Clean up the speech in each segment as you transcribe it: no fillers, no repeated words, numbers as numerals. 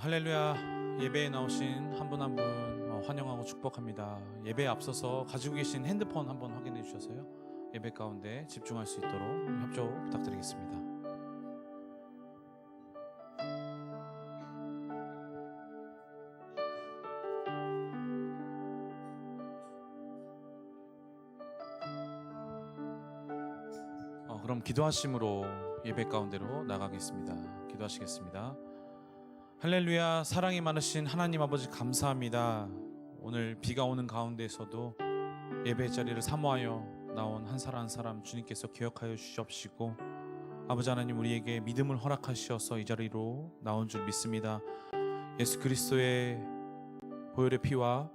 할렐루야. 예배에 나오신 한 분 한 분 환영하고 축복합니다. 예배에 앞서서 가지고 계신 핸드폰 한번 확인해 주셔서요, 예배 가운데 집중할 수 있도록 협조 부탁드리겠습니다. 그럼 기도하심으로 예배 가운데로 나가겠습니다. 기도하시겠습니다. 할렐루야. 사랑이 많으신 하나님 아버지, 감사합니다. 오늘 비가 오는 가운데에서도 예배 자리를 사모하여 나온 한 사람 한 사람 주님께서 기억하여 주시옵시고, 아버지 하나님, 우리에게 믿음을 허락하셔서 이 자리로 나온 줄 믿습니다. 예수 그리스도의 보혈의 피와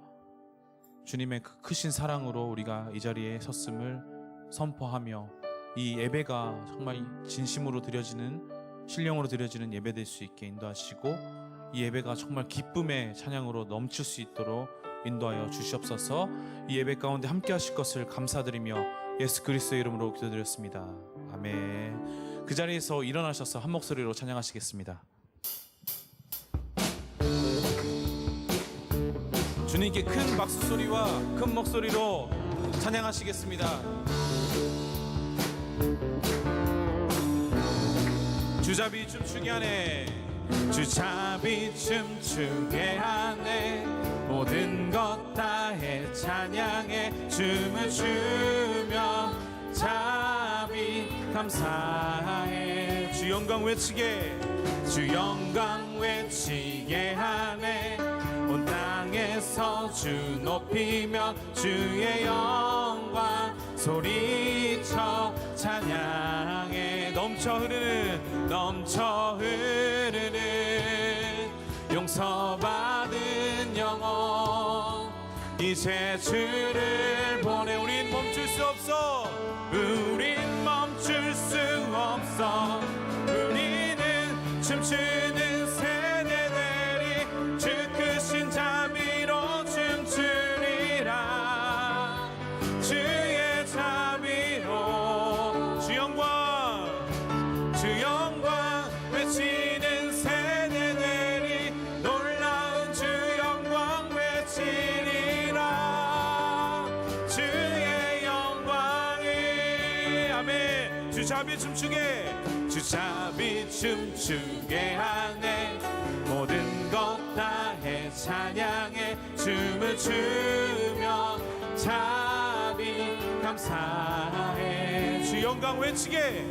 주님의 그 크신 사랑으로 우리가 이 자리에 섰음을 선포하며, 이 예배가 정말 진심으로 드려지는, 신령으로 드려지는 예배 될 수 있게 인도하시고, 이 예배가 정말 기쁨의 찬양으로 넘칠 수 있도록 인도하여 주시옵소서. 이 예배 가운데 함께 하실 것을 감사드리며 예수 그리스도의 이름으로 기도드렸습니다. 아멘. 그 자리에서 일어나셔서 한 목소리로 찬양하시겠습니다. 주님께 큰 박수 소리와 큰 목소리로 찬양하시겠습니다. 주잡이 춤추게 하네, 주잡이 춤추게 하네, 모든 것 다해 찬양해, 춤을 추며 잡이 감사해. 주 영광 외치게, 주 영광 외치게 하네, 온 땅에서 주 높이며 주의 영광 소리쳐 찬양해. 넘쳐 흐르는 용서받은 영혼, 이제 주를 보내. 우린 멈출 수 없어, 우린 멈출 수 없어. 우리는 춤추는 세대들이 주 크신 자비로 춤추리라. 주의 자비로 주 영광 외치는 세대들이 놀라운 주 영광 외치리라. 주의 영광이. 아멘. 주잡이 춤추게, 주잡이 춤추게 하네, 모든 것 다해 찬양해, 춤을 추며 자비 감사해. 주 영광 외치게,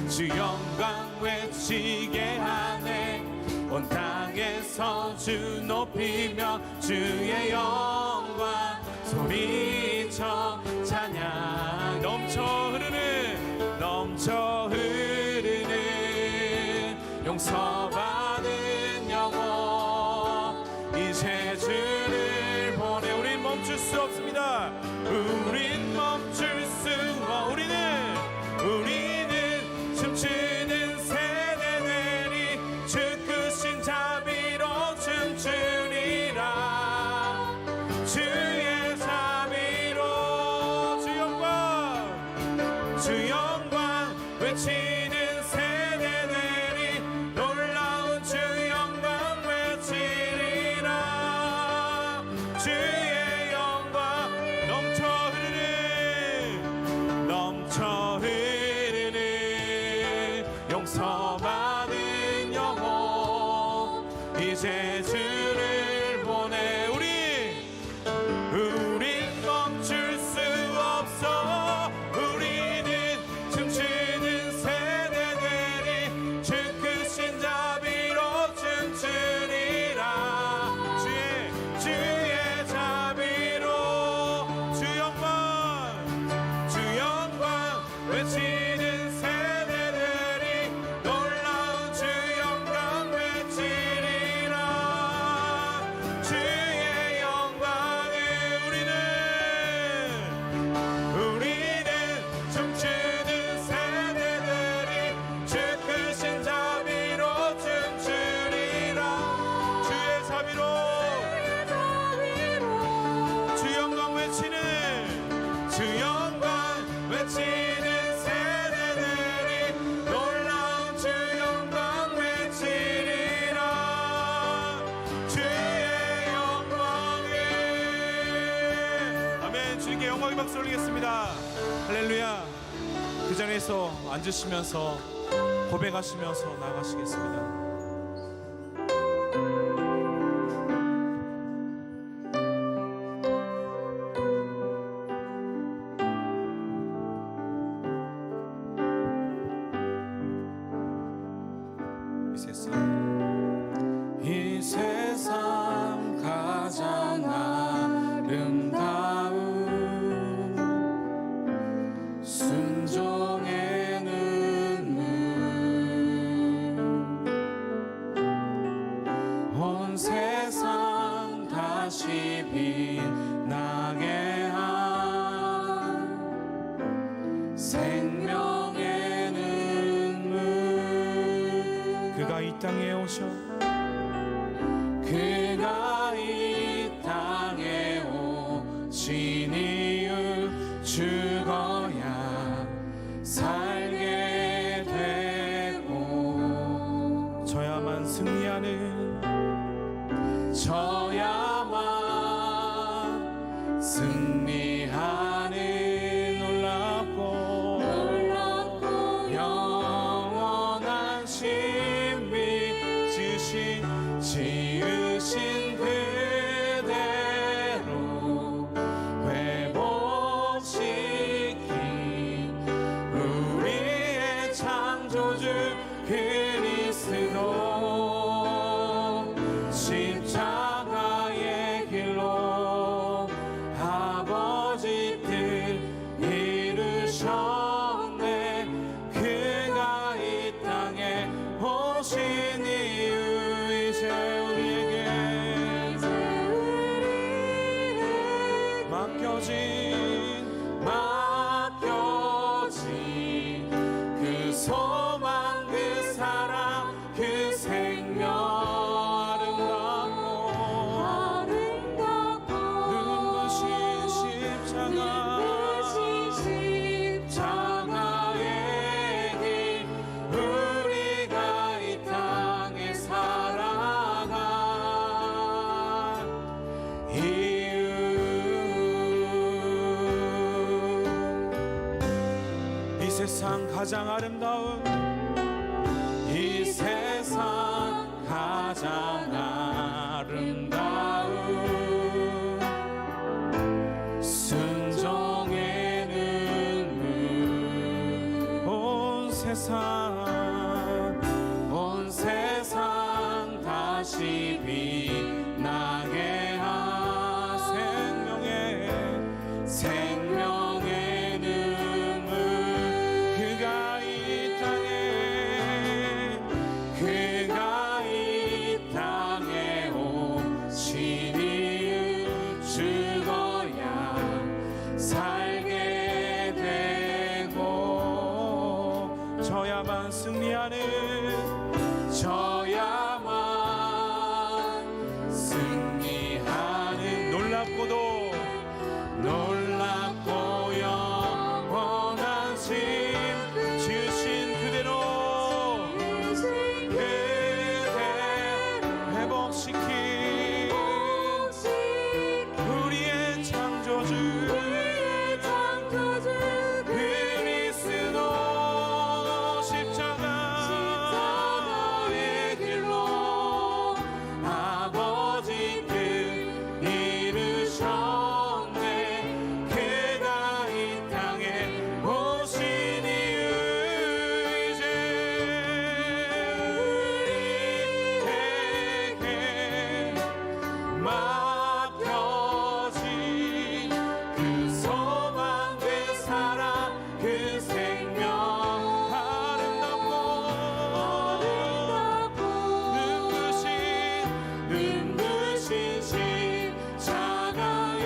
주 영광 외치게 하네, 온 땅에서 주 높이며 주의 영광 소리쳐 찬양. 넘쳐 흐르는 용서받은 영혼, 이제 주를 보내. 우린 멈출 수 없습니다. 우린 멈출 수 없어. 우리는 춤추는 세대들이 주 크신 자비로 춤추리라. 주의 자비로 주 영광 외치는 세대들이 놀라운 주 영광 외치리라. 주의 영광 넘쳐 흐르는 용서받은 영혼, 이제 주를 보내. 우린 멈출 수 없어. 우리는 춤추는 세대들이 주 크신 자비로 춤추리라. 주의 자비로 주 영광 외치는 세대들이 놀라운 주 영광 외치리라. 주님께 영광의 박수 올리겠습니다. 할렐루야. 그 자리에서 앉으시면서 고백하시면서 나아가시겠습니다. 이 세상 가장 아름다운 순종의 눈물, 온 세상 다시 빛나게 한 생명의 눈물. 그가 이 땅에 오셔 그가 이 땅에 오신 이유 죽어야 살게 되고 저야만 승리하는 놀랍고 영원한 신비 지으신 그대로 회복시킨 우리의 창조주 그리스도 십자가의 길로 아버지 뜻 이루셨네. 그가 이 땅에 오신 이유 이제 우리에게 맡겨진 그 소망 그 사랑 그 생명 아름답고 눈부신 십자가의 길 우리가 이 땅에 살아간 이유. 이 세상 가장 아름다운 이 세상 가장 아름다운 순종의 눈물, 온 세상 다시 빛나게 한 생명의 눈물. 그가 이 땅에 오신 이유 죽어야 살게 되고 저야만 승리하는 놀랍고 영원한 신 지으신 그대로 회복시킨 우리의 창조주 그리스도 십자가의 길로 아버지 뜻 이루셨네. 그가 이 땅에 오신 이유 이제 우리에게 맡겨진 그 소망 그 사랑 그 생명 아름답고 눈부신 십자가의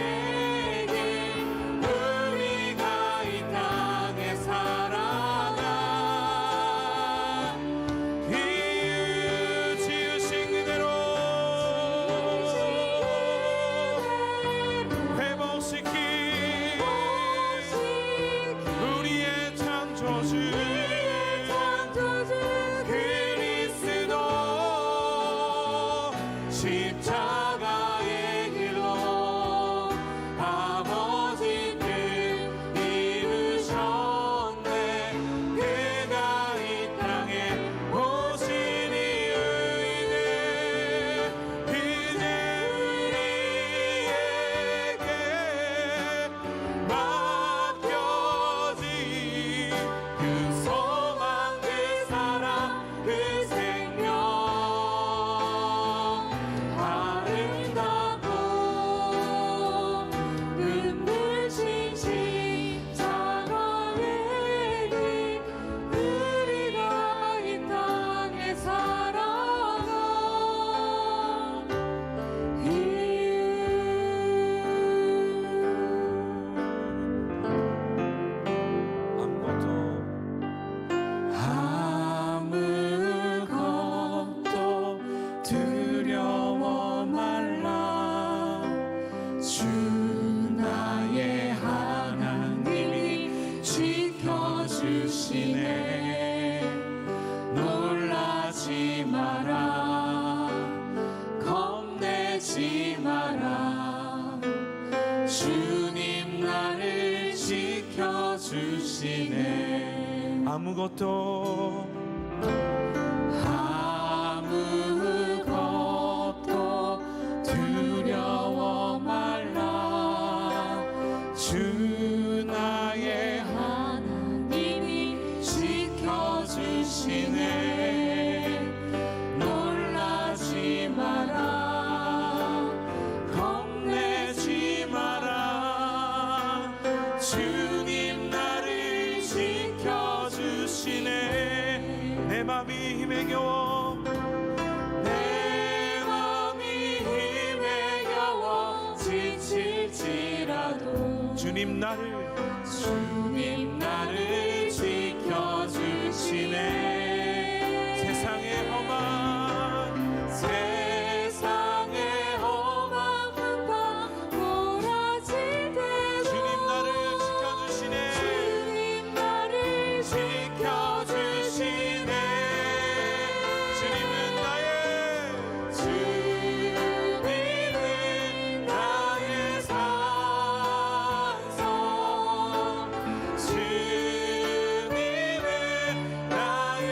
길 우리가 이 땅에 살아간 이유 지으신 그대로 회복시킨 우리의 창조주 그리스도 십자가의 길로 아버지 뜻 겁내지 마라. 주님 나를 지켜주시네. 아무것도 두려워 말라. 주 나의 하나님이 지켜주시네. 놀라지 마라. 겁내지 마라. 주님 나를 지켜주시네. 내 맘이 힘에 겨워 지칠지라도 주님 나를 지켜주시네. 세상의 험한 고라지대도 주님 나를 지켜주시네. 주님은 나의 산성. 주님은 나의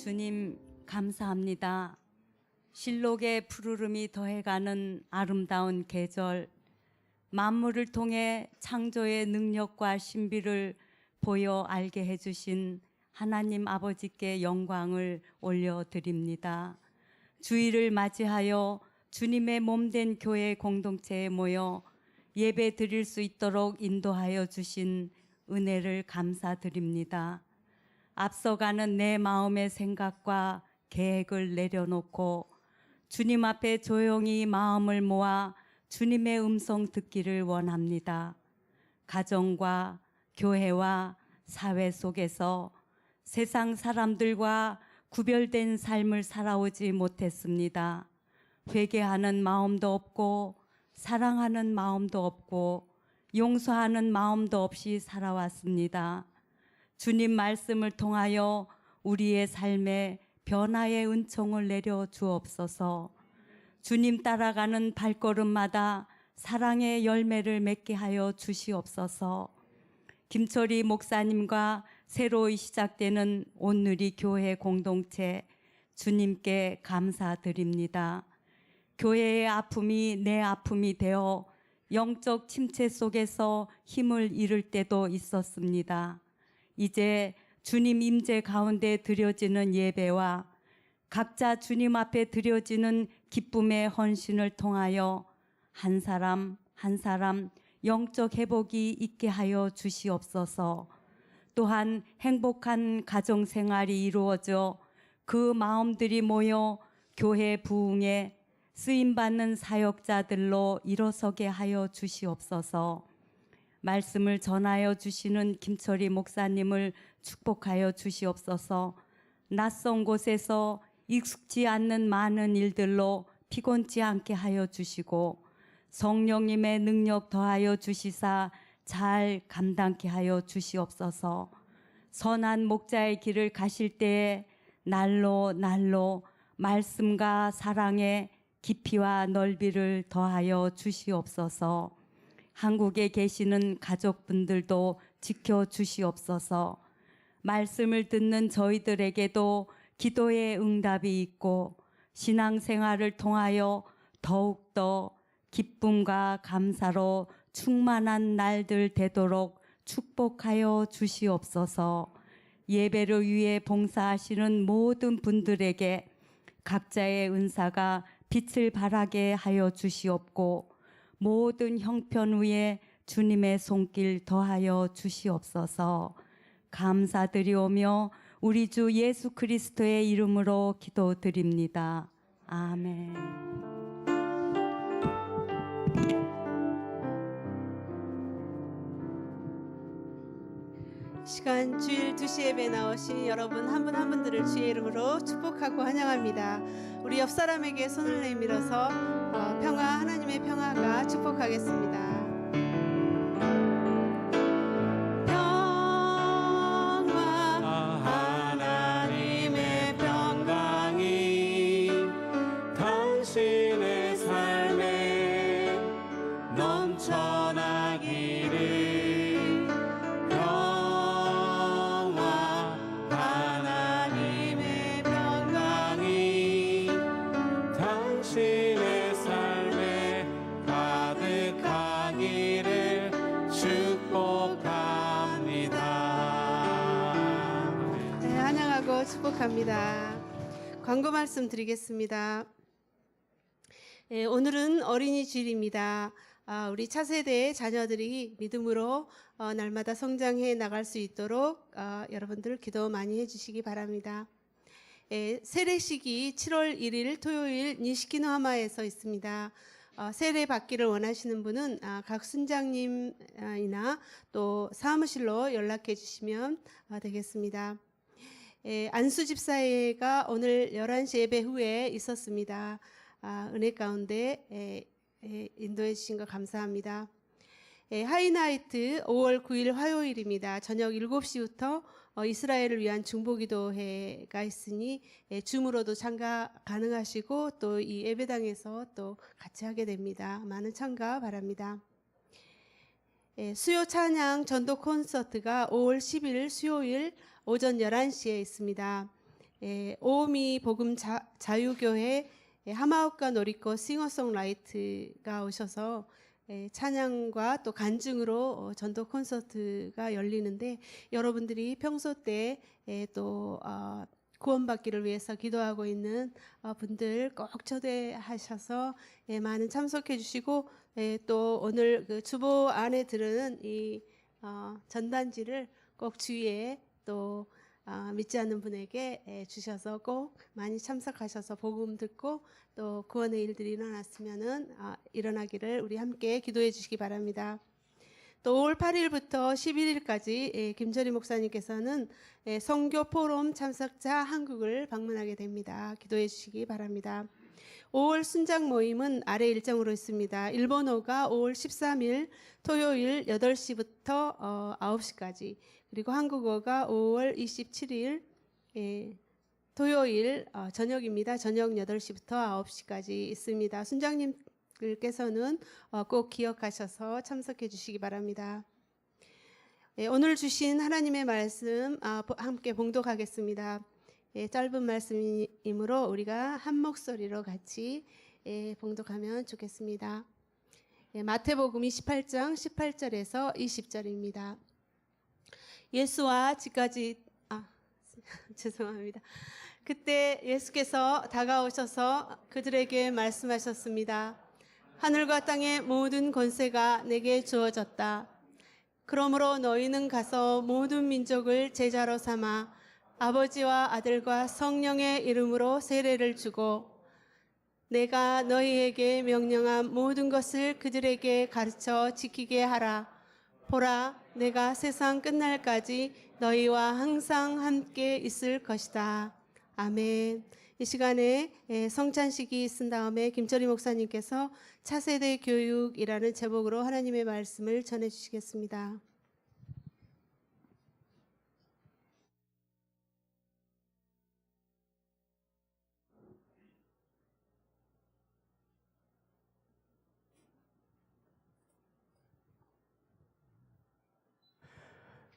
주님 감사합니다. 실록의 푸르름이 더해가는 아름다운 계절, 만물을 통해 창조의 능력과 신비를 보여 알게 해주신 하나님 아버지께 영광을 올려드립니다. 주일을 맞이하여 주님의 몸된 교회 공동체에 모여 예배 드릴 수 있도록 인도하여 주신 은혜를 감사드립니다. 앞서가는 내 마음의 생각과 계획을 내려놓고 주님 앞에 조용히 마음을 모아 주님의 음성 듣기를 원합니다. 가정과 교회와 사회 속에서 세상 사람들과 구별된 삶을 살아오지 못했습니다. 회개하는 마음도 없고 사랑하는 마음도 없고 용서하는 마음도 없이 살아왔습니다. 주님 말씀을 통하여 우리의 삶에 변화의 은총을 내려 주옵소서. 주님 따라가는 발걸음마다 사랑의 열매를 맺게 하여 주시옵소서. 김철희 목사님과 새로 시작되는 온누리 교회 공동체 주님께 감사드립니다. 교회의 아픔이 내 아픔이 되어 영적 침체 속에서 힘을 잃을 때도 있었습니다. 이제 주님 임재 가운데 드려지는 예배와 각자 주님 앞에 드려지는 기쁨의 헌신을 통하여 한 사람 한 사람 영적 회복이 있게 하여 주시옵소서. 또한 행복한 가정 생활이 이루어져 그 마음들이 모여 교회 부흥에 쓰임받는 사역자들로 일어서게 하여 주시옵소서. 말씀을 전하여 주시는 김철희 목사님을 축복하여 주시옵소서. 낯선 곳에서 익숙지 않는 많은 일들로 피곤치 않게 하여 주시고 성령님의 능력 더하여 주시사 잘 감당케 하여 주시옵소서. 선한 목자의 길을 가실 때에 날로 날로 말씀과 사랑의 깊이와 넓이를 더하여 주시옵소서. 한국에 계시는 가족분들도 지켜주시옵소서. 말씀을 듣는 저희들에게도 기도의 응답이 있고 신앙생활을 통하여 더욱더 기쁨과 감사로 충만한 날들 되도록 축복하여 주시옵소서. 예배를 위해 봉사하시는 모든 분들에게 각자의 은사가 빛을 발하게 하여 주시옵고 모든 형편 위에 주님의 손길 더하여 주시옵소서. 감사드리오며 우리 주 예수 그리스도의 이름으로 기도드립니다. 아멘. 시간 주일 2시 예배 나오신 여러분 한 분 한 분들을 주의 이름으로 축복하고 환영합니다. 우리 옆 사람에게 손을 내밀어서 평화, 하나님의 평화가 축복하겠습니다. 하나님의 평강이 당신의 삶에 넘쳐나기를. 평화, 하나님의 평강이 당신의 삶에 가득하기를 축복합니다. 네, 환영하고 축복합니다. 광고 말씀 드리겠습니다. 오늘은 어린이 주일입니다. 우리 차세대의 자녀들이 믿음으로 날마다 성장해 나갈 수 있도록 여러분들 기도 많이 해주시기 바랍니다. 세례식이 7월 1일 토요일 니시키노하마에서 있습니다. 세례 받기를 원하시는 분은 각 순장님이나 또 사무실로 연락해 주시면 되겠습니다. 안수 집사회가 오늘 11시 예배 후에 있었습니다. 은혜 가운데 인도해 주신 거 감사합니다. 하이나이트 5월 9일 화요일입니다. 저녁 7시부터 이스라엘을 위한 중보기도회가 있으니 줌으로도 참가 가능하시고 또 이 예배당에서 또 같이 하게 됩니다. 많은 참가 바랍니다. 수요 찬양 전도 콘서트가 5월 10일 수요일 오전 11시에 있습니다. 오미 복음 자유교회 하마업과 놀이꽃 싱어송라이트가 오셔서 찬양과 또 간증으로 전도 콘서트가 열리는데, 여러분들이 평소 때 또 구원받기를 위해서 기도하고 있는 분들 꼭 초대하셔서 많은 참석해 주시고, 또 오늘 그 주보 안에 들은 이 전단지를 꼭 주위에 또 믿지 않는 분에게 주셔서 꼭 많이 참석하셔서 복음 듣고 또 구원의 일들이 일어나기를 우리 함께 기도해 주시기 바랍니다. 또 5월 8일부터 11일까지 김철희 목사님께서는 선교 포럼 참석자 한국을 방문하게 됩니다. 기도해 주시기 바랍니다. 5월 순장 모임은 아래 일정으로 있습니다. 일본어가 5월 13일 토요일 8시부터 9시까지, 그리고 한국어가 5월 27일 토요일 저녁입니다. 저녁 8시부터 9시까지 있습니다. 순장님께서는 꼭 기억하셔서 참석해 주시기 바랍니다. 오늘 주신 하나님의 말씀 함께 봉독하겠습니다. 짧은 말씀이므로 우리가 한 목소리로 같이 봉독하면 좋겠습니다. 마태복음 28장 18절에서 20절입니다. 예수와 집까지 죄송합니다. 그때 예수께서 다가오셔서 그들에게 말씀하셨습니다. 하늘과 땅의 모든 권세가 내게 주어졌다. 그러므로 너희는 가서 모든 민족을 제자로 삼아 아버지와 아들과 성령의 이름으로 세례를 주고 내가 너희에게 명령한 모든 것을 그들에게 가르쳐 지키게 하라. 보라, 내가 세상 끝날까지 너희와 항상 함께 있을 것이다. 아멘. 이 시간에 성찬식이 있은 다음에 김철희 목사님께서 차세대 교육이라는 제목으로 하나님의 말씀을 전해 주시겠습니다.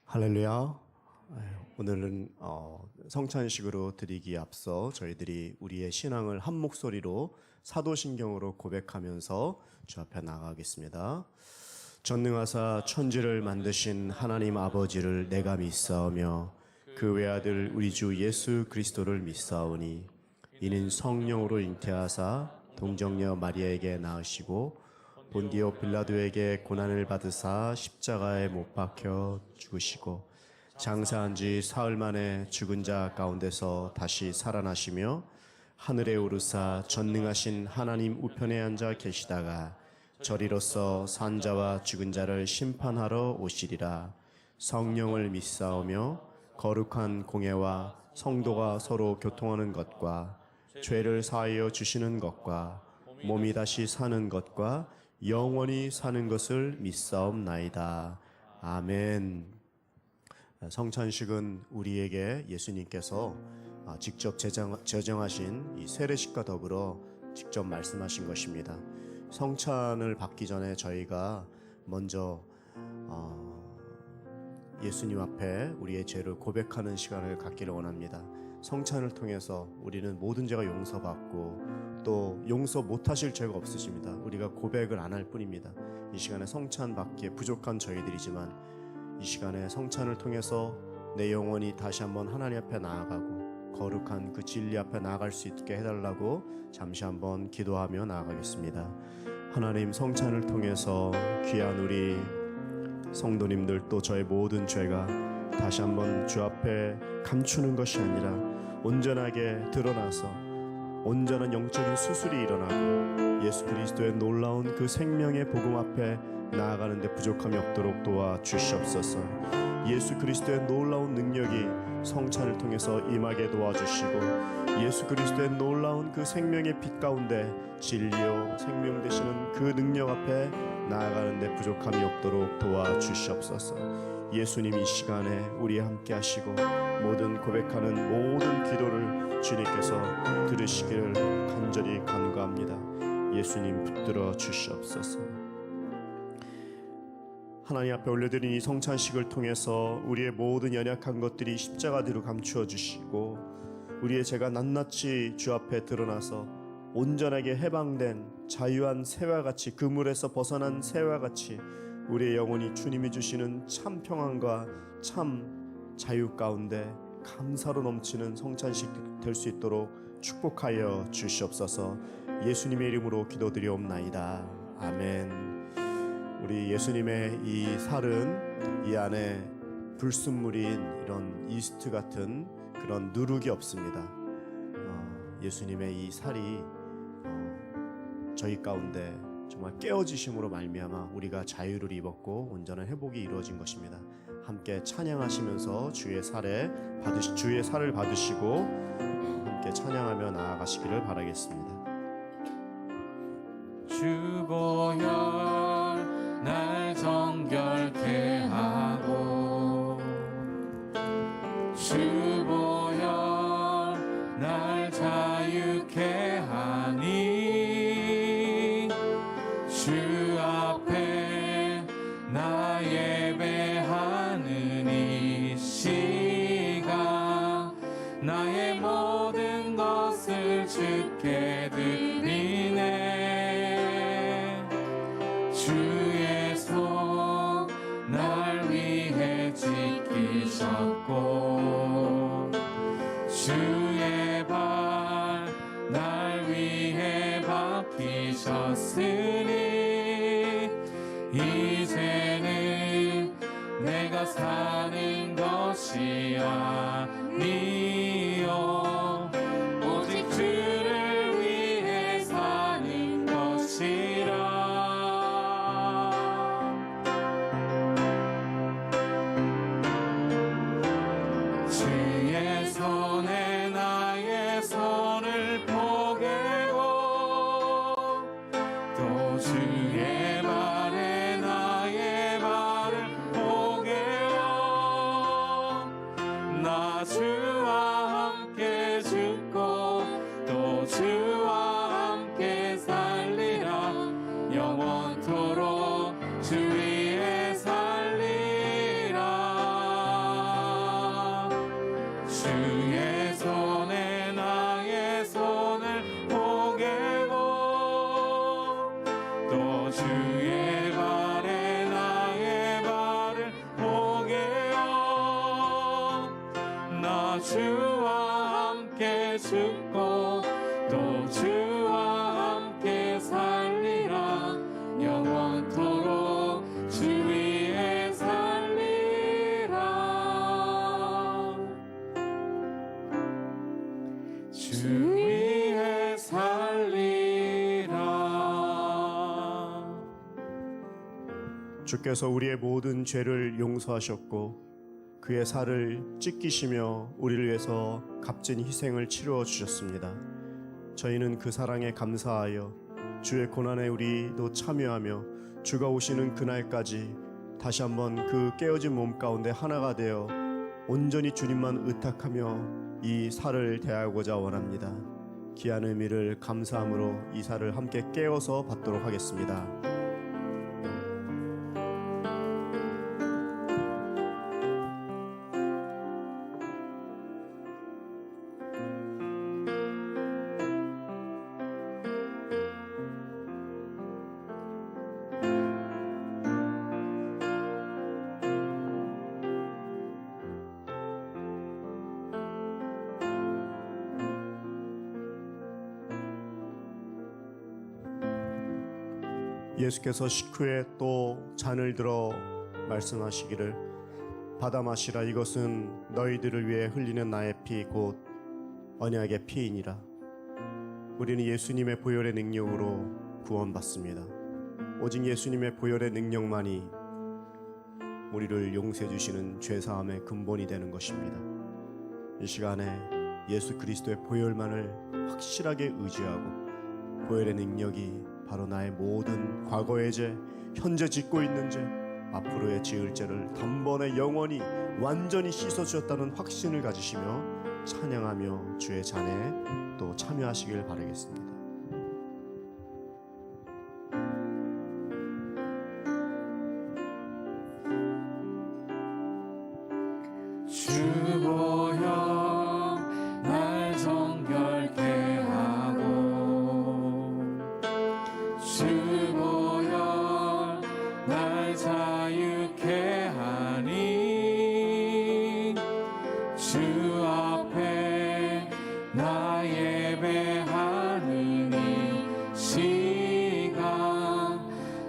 할렐루야. 오늘은 성찬식으로 드리기에 앞서 저희들이 우리의 신앙을 한 목소리로 사도신경으로 고백하면서 주 앞에 나가겠습니다. 전능하사 천지를 만드신 하나님 아버지를 내가 믿사오며 그 외아들 우리 주 예수 그리스도를 믿사오니 이는 성령으로 잉태하사 동정녀 마리아에게 낳으시고 본디오 빌라도에게 고난을 받으사 십자가에 못 박혀 죽으시고 장사한 지 사흘 만에 죽은 자 가운데서 다시 살아나시며 하늘에 오르사 전능하신 하나님 우편에 앉아 계시다가 저리로서 산 자와 죽은 자를 심판하러 오시리라. 성령을 믿사오며 거룩한 공예와 성도가 서로 교통하는 것과 죄를 사하여 주시는 것과 몸이 다시 사는 것과 영원히 사는 것을 믿사옵나이다. 아멘. 성찬식은 우리에게 예수님께서 직접 제정하신 이 세례식과 더불어 직접 말씀하신 것입니다. 성찬을 받기 전에 저희가 먼저 예수님 앞에 우리의 죄를 고백하는 시간을 갖기를 원합니다. 성찬을 통해서 우리는 모든 죄가 용서받고 또 용서 못하실 죄가 없으십니다. 우리가 고백을 안 할 뿐입니다. 이 시간에 성찬 받기에 부족한 저희들이지만 이 시간에 성찬을 통해서 내 영혼이 다시 한번 하나님 앞에 나아가고 거룩한 그 진리 앞에 나아갈 수 있게 해달라고 잠시 한번 기도하며 나아가겠습니다. 하나님, 성찬을 통해서 귀한 우리 성도님들 또 저의 모든 죄가 다시 한번 주 앞에 감추는 것이 아니라 온전하게 드러나서 온전한 영적인 수술이 일어나고 예수 그리스도의 놀라운 그 생명의 복음 앞에 나아가는 데 부족함이 없도록 도와주시옵소서. 예수 그리스도의 놀라운 능력이 성찬을 통해서 임하게 도와주시고 예수 그리스도의 놀라운 그 생명의 빛 가운데 진리요 생명 되시는 그 능력 앞에 나아가는 데 부족함이 없도록 도와주시옵소서. 예수님, 이 시간에 우리와 함께 하시고 모든 고백하는 모든 기도를 주님께서 들으시기를 간절히 간구합니다. 예수님, 붙들어 주시옵소서. 하나님 앞에 올려드린 이 성찬식을 통해서 우리의 모든 연약한 것들이 십자가 뒤로 감추어 주시고 우리의 죄가 낱낱이 주 앞에 드러나서 온전하게 해방된 자유한 새와 같이, 그물에서 벗어난 새와 같이 우리의 영혼이 주님이 주시는 참 평안과 참 자유 가운데 감사로 넘치는 성찬식 될 수 있도록 축복하여 주시옵소서. 예수님의 이름으로 기도드리옵나이다. 아멘. 우리 예수님의 이 살은 이 안에 불순물인 이런 이스트 같은 그런 누룩이 없습니다. 예수님의 이 살이 저희 가운데 정말 깨어지심으로 말미암아 우리가 자유를 입었고 온전한 회복이 이루어진 것입니다. 함께 찬양하시면서 주의 살을 받으시고 함께 찬양하며 나아가시기를 바라겠습니다. 주 보혈 날 정결케 하고 주 보혈 날 자유케 하니 주 앞에 나 예배하는 이 시간 나의 모든 것을 주께 드리네. 주의 손 날 위해 지키셨고 주의 발 날 위해 박히셨으니 이제는 내가 사는 것이 아니요 오직 주를 위해 사는 것이라. 주의 손에 나의 손을 포개고 또 주의 발에 나의 발을 포개어 나 주와 함께 죽고 또 주와 함께 살리라. 영원토록 주 위에 살리라. 주의 손에 나의 손을 포개고 또 주의 발에 나의 발을 포개어 나 주와 함께 죽고 또 주와 함께 살리라. 영원토록 주 위에 살리라. 주 위에 살리라. 주께서 우리의 모든 죄를 용서하셨고 그의 살을 찢기시며 우리를 위해서 값진 희생을 치루어 주셨습니다. 저희는 그 사랑에 감사하여 주의 고난에 우리도 참여하며 주가 오시는 그날까지 다시 한번 그 깨어진 몸 가운데 하나가 되어 온전히 주님만 의탁하며 이 살을 대하고자 원합니다. 귀한 의미를 감사함으로 이 살을 함께 깨어서 받도록 하겠습니다. 예수께서 식후에 또 잔을 들어 말씀하시기를 받아 마시라. 이것은 너희들을 위해 흘리는 나의 피 곧 언약의 피이니라. 우리는 예수님의 보혈의 능력으로 구원받습니다. 오직 예수님의 보혈의 능력만이 우리를 용서해 주시는 죄사함의 근본이 되는 것입니다. 이 시간에 예수 그리스도의 보혈만을 확실하게 의지하고 보혈의 능력이 바로 나의 모든 과거의 죄, 현재 짓고 있는 죄, 앞으로의 지을 죄를 단번에 영원히 완전히 씻어주셨다는 확신을 가지시며 찬양하며 주의 잔에 또 참여하시길 바라겠습니다. 주 보혈 날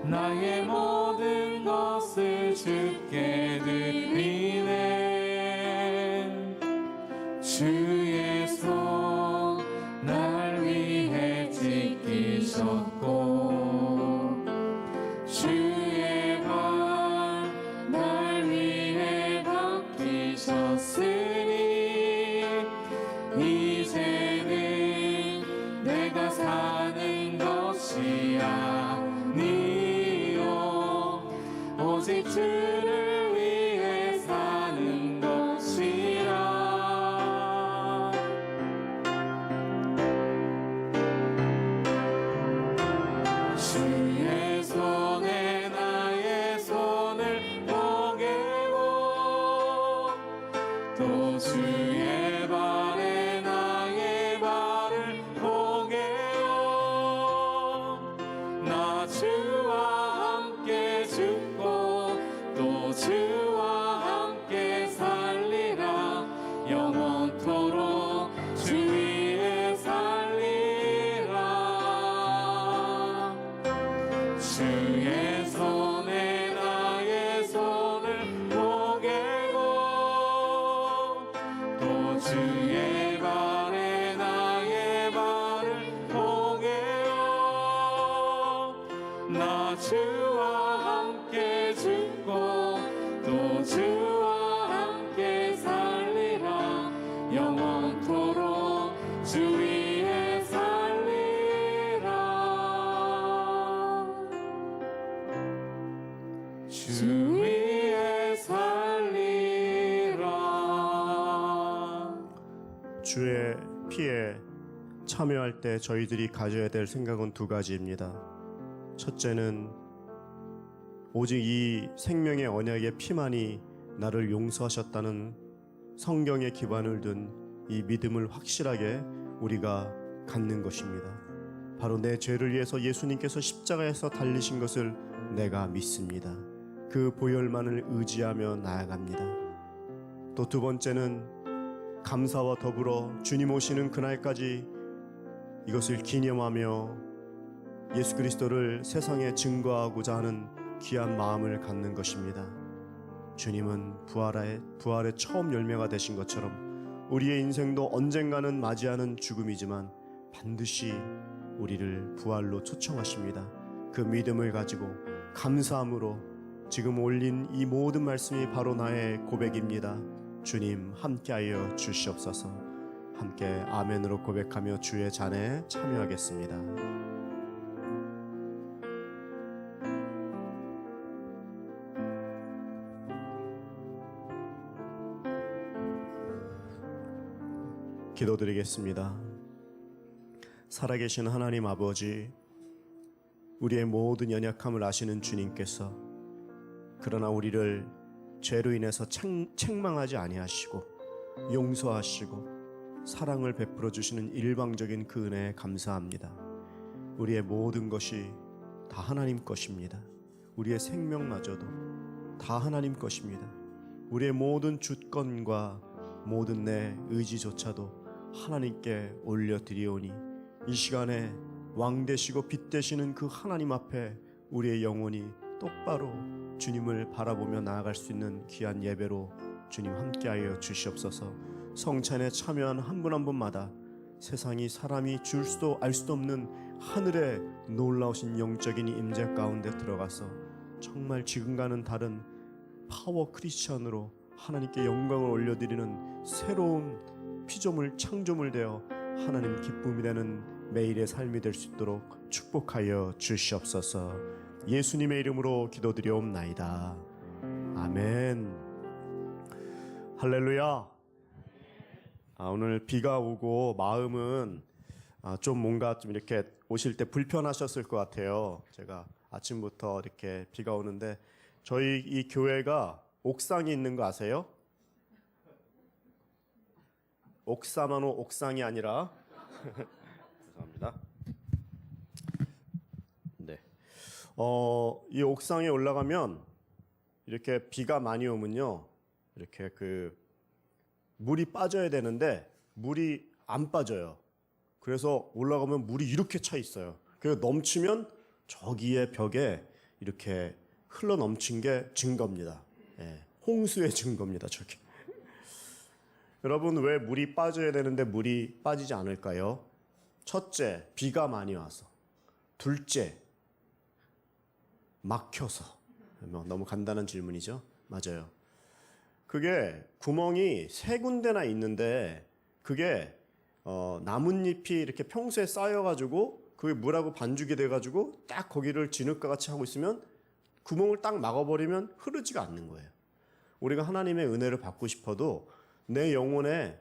나의 모든 것을 주께 드리네. 주의 손 날 위해 지키셨고 주의 발 날 위해 박히셨으니 이제는 내가 사는 것이 아니요 오직 주를 위해 사는 것이라. 주의 손에 나의 손을 포개고 또 주의 발에 나의 발을 포개요. 나 주와 함께 죽고 또 주와 함께 살리라. 영원토록 주 위에 살리라. 주의 손에 나의 손을 포개고 또 주의 발에 나의 발을 포개요. 나 주와 함께 죽고 또 주와 함께 살리라. 영원토록 주 위에 살리라. 주 위에 살리라. 주의 피에 참여할 때 저희들이 가져야 될 생각은 두 가지입니다. 첫째는 오직 이 생명의 언약의 피만이 나를 용서하셨다는 성경에 기반을 둔 이 믿음을 확실하게 우리가 갖는 것입니다. 바로 내 죄를 위해서 예수님께서 십자가에서 달리신 것을 내가 믿습니다. 그 보혈만을 의지하며 나아갑니다. 또 두 번째는 감사와 더불어 주님 오시는 그날까지 이것을 기념하며 예수 그리스도를 세상에 증거하고자 하는 귀한 마음을 갖는 것입니다. 주님은 부활의 처음 열매가 되신 것처럼 우리의 인생도 언젠가는 맞이하는 죽음이지만 반드시 우리를 부활로 초청하십니다. 그 믿음을 가지고 감사함으로 지금 올린 이 모든 말씀이 바로 나의 고백입니다. 주님 함께하여 주시옵소서. 함께 아멘으로 고백하며 주의 잔에 참여하겠습니다. 기도드리겠습니다. 살아계신 하나님 아버지, 우리의 모든 연약함을 아시는 주님께서 그러나 우리를 죄로 인해서 책망하지 아니하시고 용서하시고 사랑을 베풀어 주시는 일방적인 그 은혜에 감사합니다. 우리의 모든 것이 다 하나님 것입니다. 우리의 생명마저도 다 하나님 것입니다. 우리의 모든 주권과 모든 내 의지조차도 하나님께 올려드리오니 이 시간에 왕 되시고 빛 되시는 그 하나님 앞에 우리의 영혼이 똑바로 주님을 바라보며 나아갈 수 있는 귀한 예배로 주님 함께하여 주시옵소서. 성찬에 참여한 한 분 한 분마다 세상이 사람이 줄 수도 알 수도 없는 하늘의 놀라우신 영적인 임재 가운데 들어가서 정말 지금과는 다른 파워 크리스천으로 하나님께 영광을 올려드리는 새로운 피조물 창조물 되어 하나님 기쁨이 되는 매일의 삶이 될 수 있도록 축복하여 주시옵소서. 예수님의 이름으로 기도드리옵나이다. 아멘. 할렐루야. 오늘 비가 오고 마음은 좀 뭔가 좀 이렇게 오실 때 불편하셨을 것 같아요. 제가 아침부터 이렇게 비가 오는데 저희 이 교회가 옥상이 있는 거 아세요? 옥사마노 옥상이 아니라 죄송합니다. 네. 이 옥상에 올라가면 이렇게 비가 많이 오면요, 이렇게 그 물이 빠져야 되는데 물이 안 빠져요. 그래서 올라가면 물이 이렇게 차 있어요. 그래서 넘치면 저기에 벽에 이렇게 흘러 넘친 게 증거입니다. 예, 홍수의 증거입니다. 저게. 여러분, 왜 물이 빠져야 되는데 물이 빠지지 않을까요? 첫째, 비가 많이 와서. 둘째, 막혀서. 너무 간단한 질문이죠? 맞아요. 그게 구멍이 3군데나 있는데 그게 나뭇잎이 이렇게 평소에 쌓여가지고 그게 물하고 반죽이 돼가지고 딱 거기를 진흙과 같이 하고 있으면 구멍을 딱 막아버리면 흐르지가 않는 거예요. 우리가 하나님의 은혜를 받고 싶어도 내 영혼에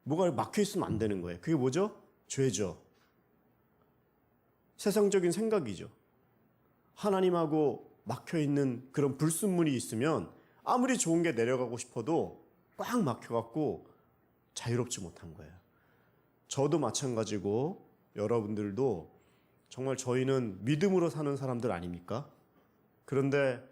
뭐가 막혀 있으면 안 되는 거예요. 그게 뭐죠? 죄죠. 세상적인 생각이죠. 하나님하고 막혀 있는 그런 불순물이 있으면 아무리 좋은 게 내려가고 싶어도 꽉 막혀갖고 자유롭지 못한 거예요. 저도 마찬가지고 여러분들도 정말 저희는 믿음으로 사는 사람들 아닙니까? 그런데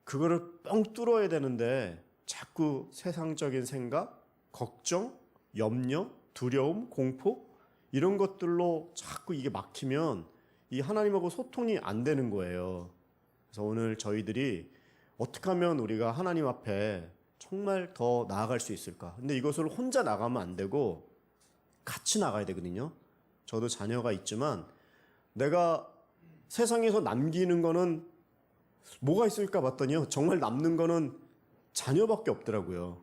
그거를 뻥 뚫어야 되는데 자꾸 세상적인 생각, 걱정, 염려, 두려움, 공포 이런 것들로 자꾸 이게 막히면 이 하나님하고 소통이 안 되는 거예요. 그래서 오늘 저희들이 어떻게 하면 우리가 하나님 앞에 정말 더 나아갈 수 있을까? 근데 이것을 혼자 나가면 안 되고 같이 나가야 되거든요. 저도 자녀가 있지만 내가 세상에서 남기는 거는 뭐가 있을까 봤더니요. 정말 남는 거는 자녀밖에 없더라고요.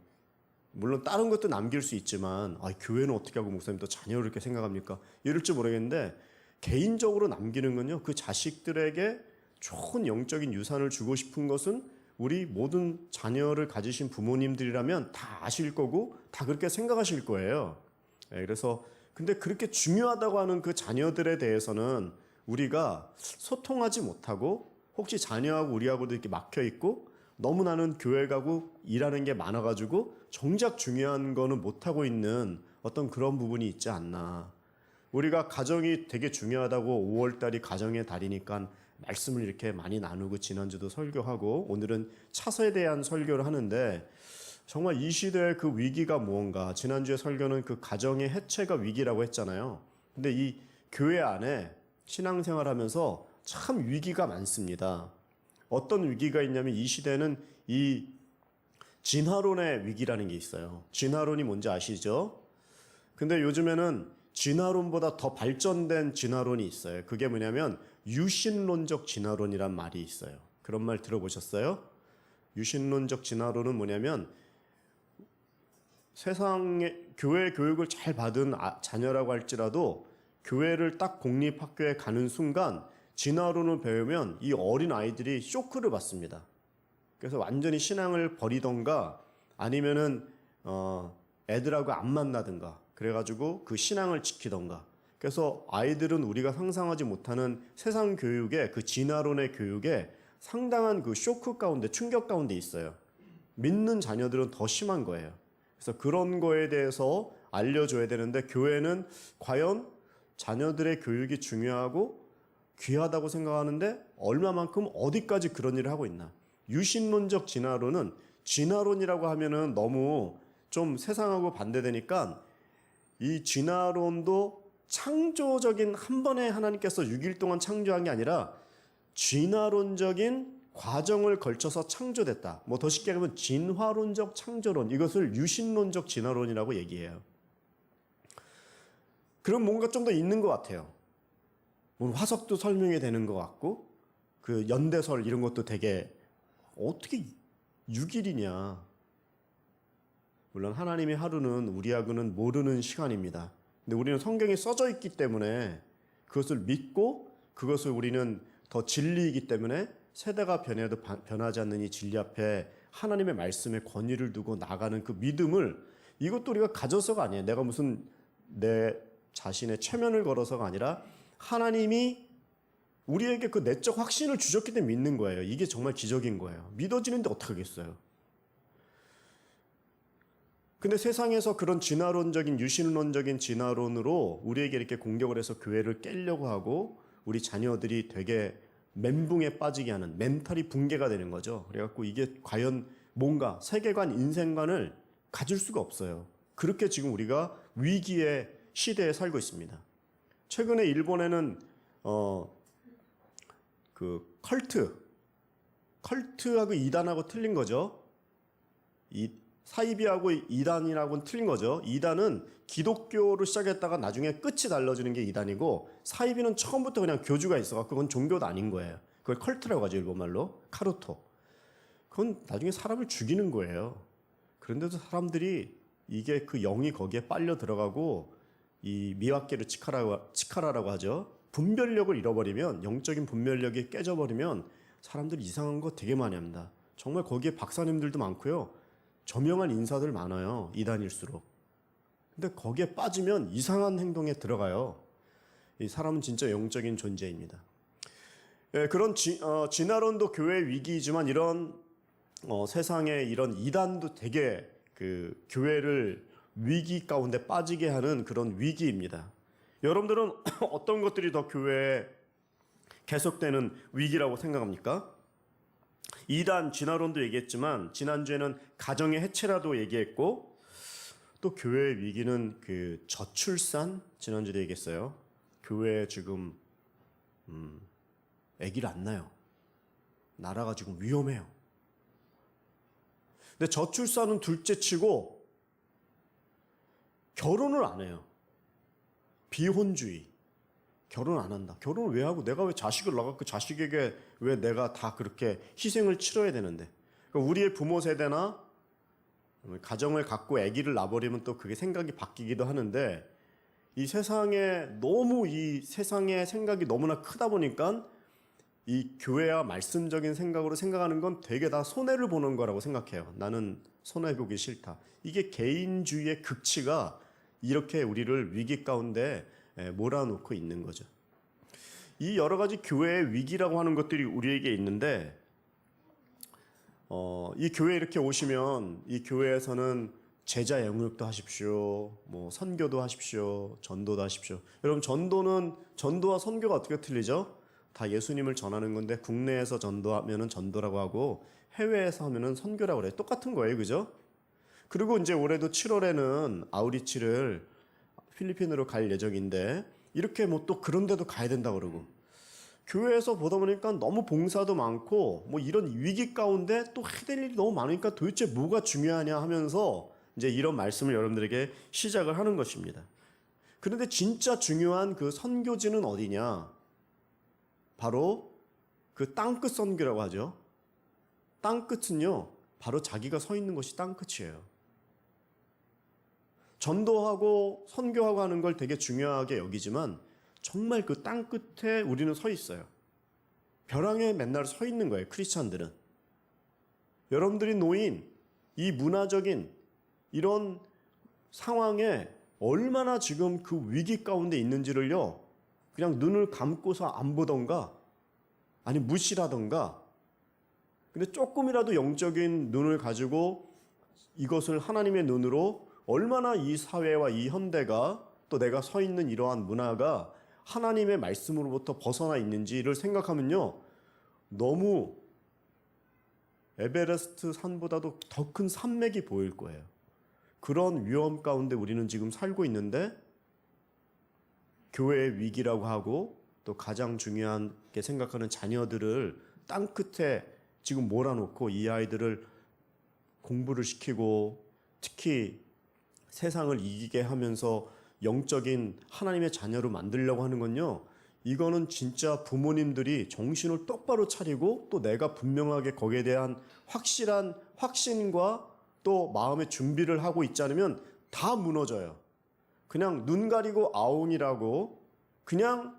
물론 다른 것도 남길 수 있지만 교회는 어떻게 하고 목사님 또 자녀를 이렇게 생각합니까? 이럴지 모르겠는데 개인적으로 남기는 건요. 그 자식들에게 좋은 영적인 유산을 주고 싶은 것은 우리 모든 자녀를 가지신 부모님들이라면 다 아실 거고 다 그렇게 생각하실 거예요. 그래서 근데 그렇게 중요하다고 하는 그 자녀들에 대해서는 우리가 소통하지 못하고 혹시 자녀하고 우리하고도 이렇게 막혀 있고 너무 나는 교회 가고 일하는 게 많아가지고 정작 중요한 거는 못하고 있는 어떤 그런 부분이 있지 않나. 우리가 가정이 되게 중요하다고 5월달이 가정의 달이니까 말씀을 이렇게 많이 나누고 지난주도 설교하고 오늘은 차서에 대한 설교를 하는데 정말 이 시대의 그 위기가 무언가. 지난주에 설교는 그 가정의 해체가 위기라고 했잖아요. 근데 이 교회 안에 신앙생활하면서 참 위기가 많습니다. 어떤 위기가 있냐면 이 시대는 이 진화론의 위기라는 게 있어요. 진화론이 뭔지 아시죠? 근데 요즘에는 진화론보다 더 발전된 진화론이 있어요. 그게 뭐냐면 유신론적 진화론이란 말이 있어요. 그런 말 들어보셨어요? 유신론적 진화론은 뭐냐면 세상에 교회 교육을 잘 받은 자녀라고 할지라도 교회를 딱 공립학교에 가는 순간 진화론을 배우면 이 어린 아이들이 쇼크를 받습니다. 그래서 완전히 신앙을 버리던가 아니면은 애들하고 안 만나든가 그래가지고 그 신앙을 지키던가. 그래서 아이들은 우리가 상상하지 못하는 세상 교육에 그 진화론의 교육에 상당한 그 쇼크 가운데 충격 가운데 있어요. 믿는 자녀들은 더 심한 거예요. 그래서 그런 거에 대해서 알려줘야 되는데 교회는 과연 자녀들의 교육이 중요하고 귀하다고 생각하는데 얼마만큼 어디까지 그런 일을 하고 있나. 유신론적 진화론은 진화론이라고 하면은 너무 좀 세상하고 반대되니까 이 진화론도 창조적인 한 번에 하나님께서 6일 동안 창조한 게 아니라 진화론적인 과정을 걸쳐서 창조됐다. 뭐 더 쉽게 하면 진화론적 창조론, 이것을 유신론적 진화론이라고 얘기해요. 그럼 뭔가 좀 더 있는 것 같아요. 뭐 화석도 설명이 되는 것 같고 그 연대설 이런 것도 되게 어떻게 6일이냐. 물론 하나님의 하루는 우리하고는 모르는 시간입니다. 근데 우리는 성경에 써져 있기 때문에 그것을 믿고 그것을 우리는 더 진리이기 때문에 세대가 변해도 변하지 않는 이 진리 앞에 하나님의 말씀에 권위를 두고 나가는 그 믿음을 이것도 우리가 가져서가 아니에요. 내가 무슨 내 자신의 체면을 걸어서가 아니라 하나님이 우리에게 그 내적 확신을 주셨기 때문에 믿는 거예요. 이게 정말 기적인 거예요. 믿어지는데 어떡하겠어요. 근데 세상에서 그런 진화론적인 유신론적인 진화론으로 우리에게 이렇게 공격을 해서 교회를 깨려고 하고 우리 자녀들이 되게 멘붕에 빠지게 하는 멘탈이 붕괴가 되는 거죠. 그래갖고 이게 과연 뭔가 세계관, 인생관을 가질 수가 없어요. 그렇게 지금 우리가 위기의 시대에 살고 있습니다. 최근에 일본에는 그 컬트하고 이단하고 틀린 거죠. 이 사이비하고 이단이라고는 틀린 거죠. 이단은 기독교로 시작했다가 나중에 끝이 달라지는 게 이단이고, 사이비는 처음부터 그냥 교주가 있어갖고 그건 종교도 아닌 거예요. 그걸 컬트라고 하죠, 일본말로. 카루토. 그건 나중에 사람을 죽이는 거예요. 그런데도 사람들이 이게 그 영이 거기에 빨려 들어가고, 이 미와케르 치카라라고 하죠. 분별력을 잃어버리면, 영적인 분별력이 깨져버리면 사람들이 이상한 거 되게 많이 합니다. 정말 거기에 박사님들도 많고요. 저명한 인사들 많아요. 이단일수록. 근데 거기에 빠지면 이상한 행동에 들어가요. 이 사람은 진짜 영적인 존재입니다. 예, 그런 진화론도 교회 위기이지만 이런 세상에 이런 이단도 되게 그 교회를 위기 가운데 빠지게 하는 그런 위기입니다. 여러분들은 어떤 것들이 더 교회에 계속되는 위기라고 생각합니까? 이단 진화론도 얘기했지만 지난주에는 가정의 해체라도 얘기했고, 또 교회의 위기는 그 저출산 지난주에 얘기했어요. 교회에 지금 아기를 안 낳아요. 나라가 지금 위험해요. 근데 저출산은 둘째치고 결혼을 안 해요. 비혼주의. 결혼 안 한다. 결혼을 왜 하고, 내가 왜 자식을 낳아 그 자식에게 왜 내가 다 그렇게 희생을 치러야 되는데. 그러니까 우리의 부모 세대나 가정을 갖고 아기를 낳아버리면 또 그게 생각이 바뀌기도 하는데, 이 세상에 너무 이 세상의 생각이 너무나 크다 보니까 이 교회와 말씀적인 생각으로 생각하는 건 되게 다 손해를 보는 거라고 생각해요. 나는 손해보기 싫다. 이게 개인주의의 극치가 이렇게 우리를 위기 가운데 몰아놓고 있는 거죠. 이 여러 가지 교회의 위기라고 하는 것들이 우리에게 있는데, 이 교회에 이렇게 오시면 이 교회에서는 제자 영육도 하십시오, 뭐 선교도 하십시오, 전도도 하십시오. 여러분, 전도와 선교가 어떻게 틀리죠? 다 예수님을 전하는 건데, 국내에서 전도하면은 전도라고 하고 해외에서 하면은 선교라고 그래요. 똑같은 거예요, 그죠? 그리고 이제 올해도 7월에는 아우리치를 필리핀으로 갈 예정인데, 이렇게 뭐 또 그런 데도 가야 된다 그러고, 교회에서 보다 보니까 너무 봉사도 많고 뭐 이런 위기 가운데 또 해야 될 일이 너무 많으니까 도대체 뭐가 중요하냐 하면서 이제 이런 말씀을 여러분들에게 시작을 하는 것입니다. 그런데 진짜 중요한 그 선교지는 어디냐? 바로 그 땅끝 선교라고 하죠. 땅끝은요, 바로 자기가 서 있는 곳이 땅끝이에요. 전도하고 선교하고 하는 걸 되게 중요하게 여기지만 정말 그 땅끝에 우리는 서 있어요. 벼랑에 맨날 서 있는 거예요, 크리스찬들은. 여러분들이 놓인 이 문화적인 이런 상황에 얼마나 지금 그 위기 가운데 있는지를요, 그냥 눈을 감고서 안 보던가 아니 무시라던가, 근데 조금이라도 영적인 눈을 가지고 이것을 하나님의 눈으로 얼마나 이 사회와 이 현대가 또 내가 서 있는 이러한 문화가 하나님의 말씀으로부터 벗어나 있는지를 생각하면요, 너무 에베레스트 산보다도 더 큰 산맥이 보일 거예요. 그런 위험 가운데 우리는 지금 살고 있는데, 교회의 위기라고 하고 또 가장 중요하게 생각하는 자녀들을 땅끝에 지금 몰아놓고 이 아이들을 공부를 시키고 특히 세상을 이기게 하면서 영적인 하나님의 자녀로 만들려고 하는 건요, 이거는 진짜 부모님들이 정신을 똑바로 차리고 또 내가 분명하게 거기에 대한 확실한 확신과 또 마음의 준비를 하고 있지 않으면 다 무너져요. 그냥 눈 가리고 아웅이라고 그냥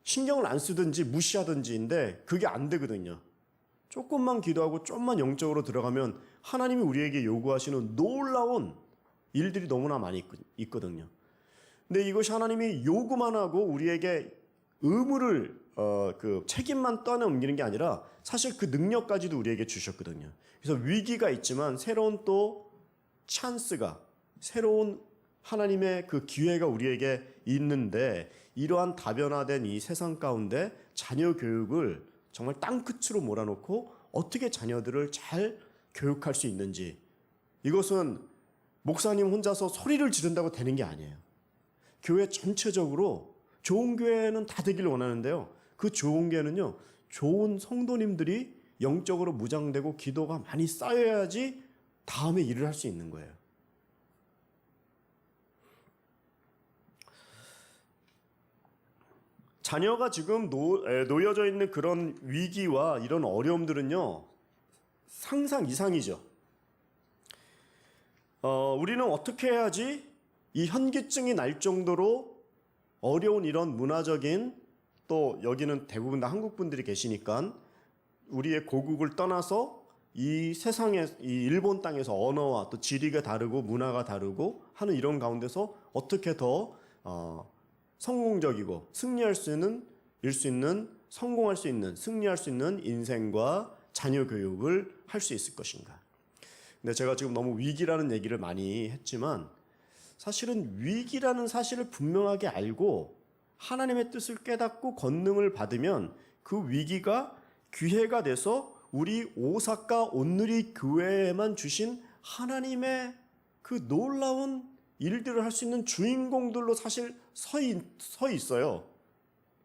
신경을 안 쓰든지 무시하든지인데 그게 안 되거든요. 조금만 기도하고 좀만 영적으로 들어가면 하나님이 우리에게 요구하시는 놀라운 일들이 너무나 많이 있거든요. 근데 이것이 하나님이 요구만 하고 우리에게 의무를 그 책임만 떠넘기는 게 아니라 사실 그 능력까지도 우리에게 주셨거든요. 그래서 위기가 있지만 새로운 또 찬스가, 새로운 하나님의 그 기회가 우리에게 있는데, 이러한 다변화된 이 세상 가운데 자녀 교육을 정말 땅끝으로 몰아놓고 어떻게 자녀들을 잘 교육할 수 있는지, 이것은 목사님 혼자서 소리를 지른다고 되는 게 아니에요. 교회 전체적으로 좋은 교회는 다 되기를 원하는데요, 그 좋은 게는요, 좋은 성도님들이 영적으로 무장되고 기도가 많이 쌓여야지 다음에 일을 할 수 있는 거예요. 자녀가 지금 놓여져 있는 그런 위기와 이런 어려움들은요, 상상 이상이죠. 우리는 어떻게 해야지 이 현기증이 날 정도로 어려운 이런 문화적인, 또 여기는 대부분 다 한국 분들이 계시니까 우리의 고국을 떠나서 이 세상에, 이 일본 땅에서 언어와 또 지리가 다르고 문화가 다르고 하는 이런 가운데서 어떻게 더 성공적이고 승리할 수 있는 성공할 수 있는, 승리할 수 있는 인생과 자녀 교육을 할 수 있을 것인가. 근데 제가 지금 너무 위기라는 얘기를 많이 했지만 사실은 위기라는 사실을 분명하게 알고 하나님의 뜻을 깨닫고 권능을 받으면 그 위기가 기회가 돼서 우리 오사카 온누리 교회에만 주신 하나님의 그 놀라운 일들을 할 수 있는 주인공들로 사실 서 있어요.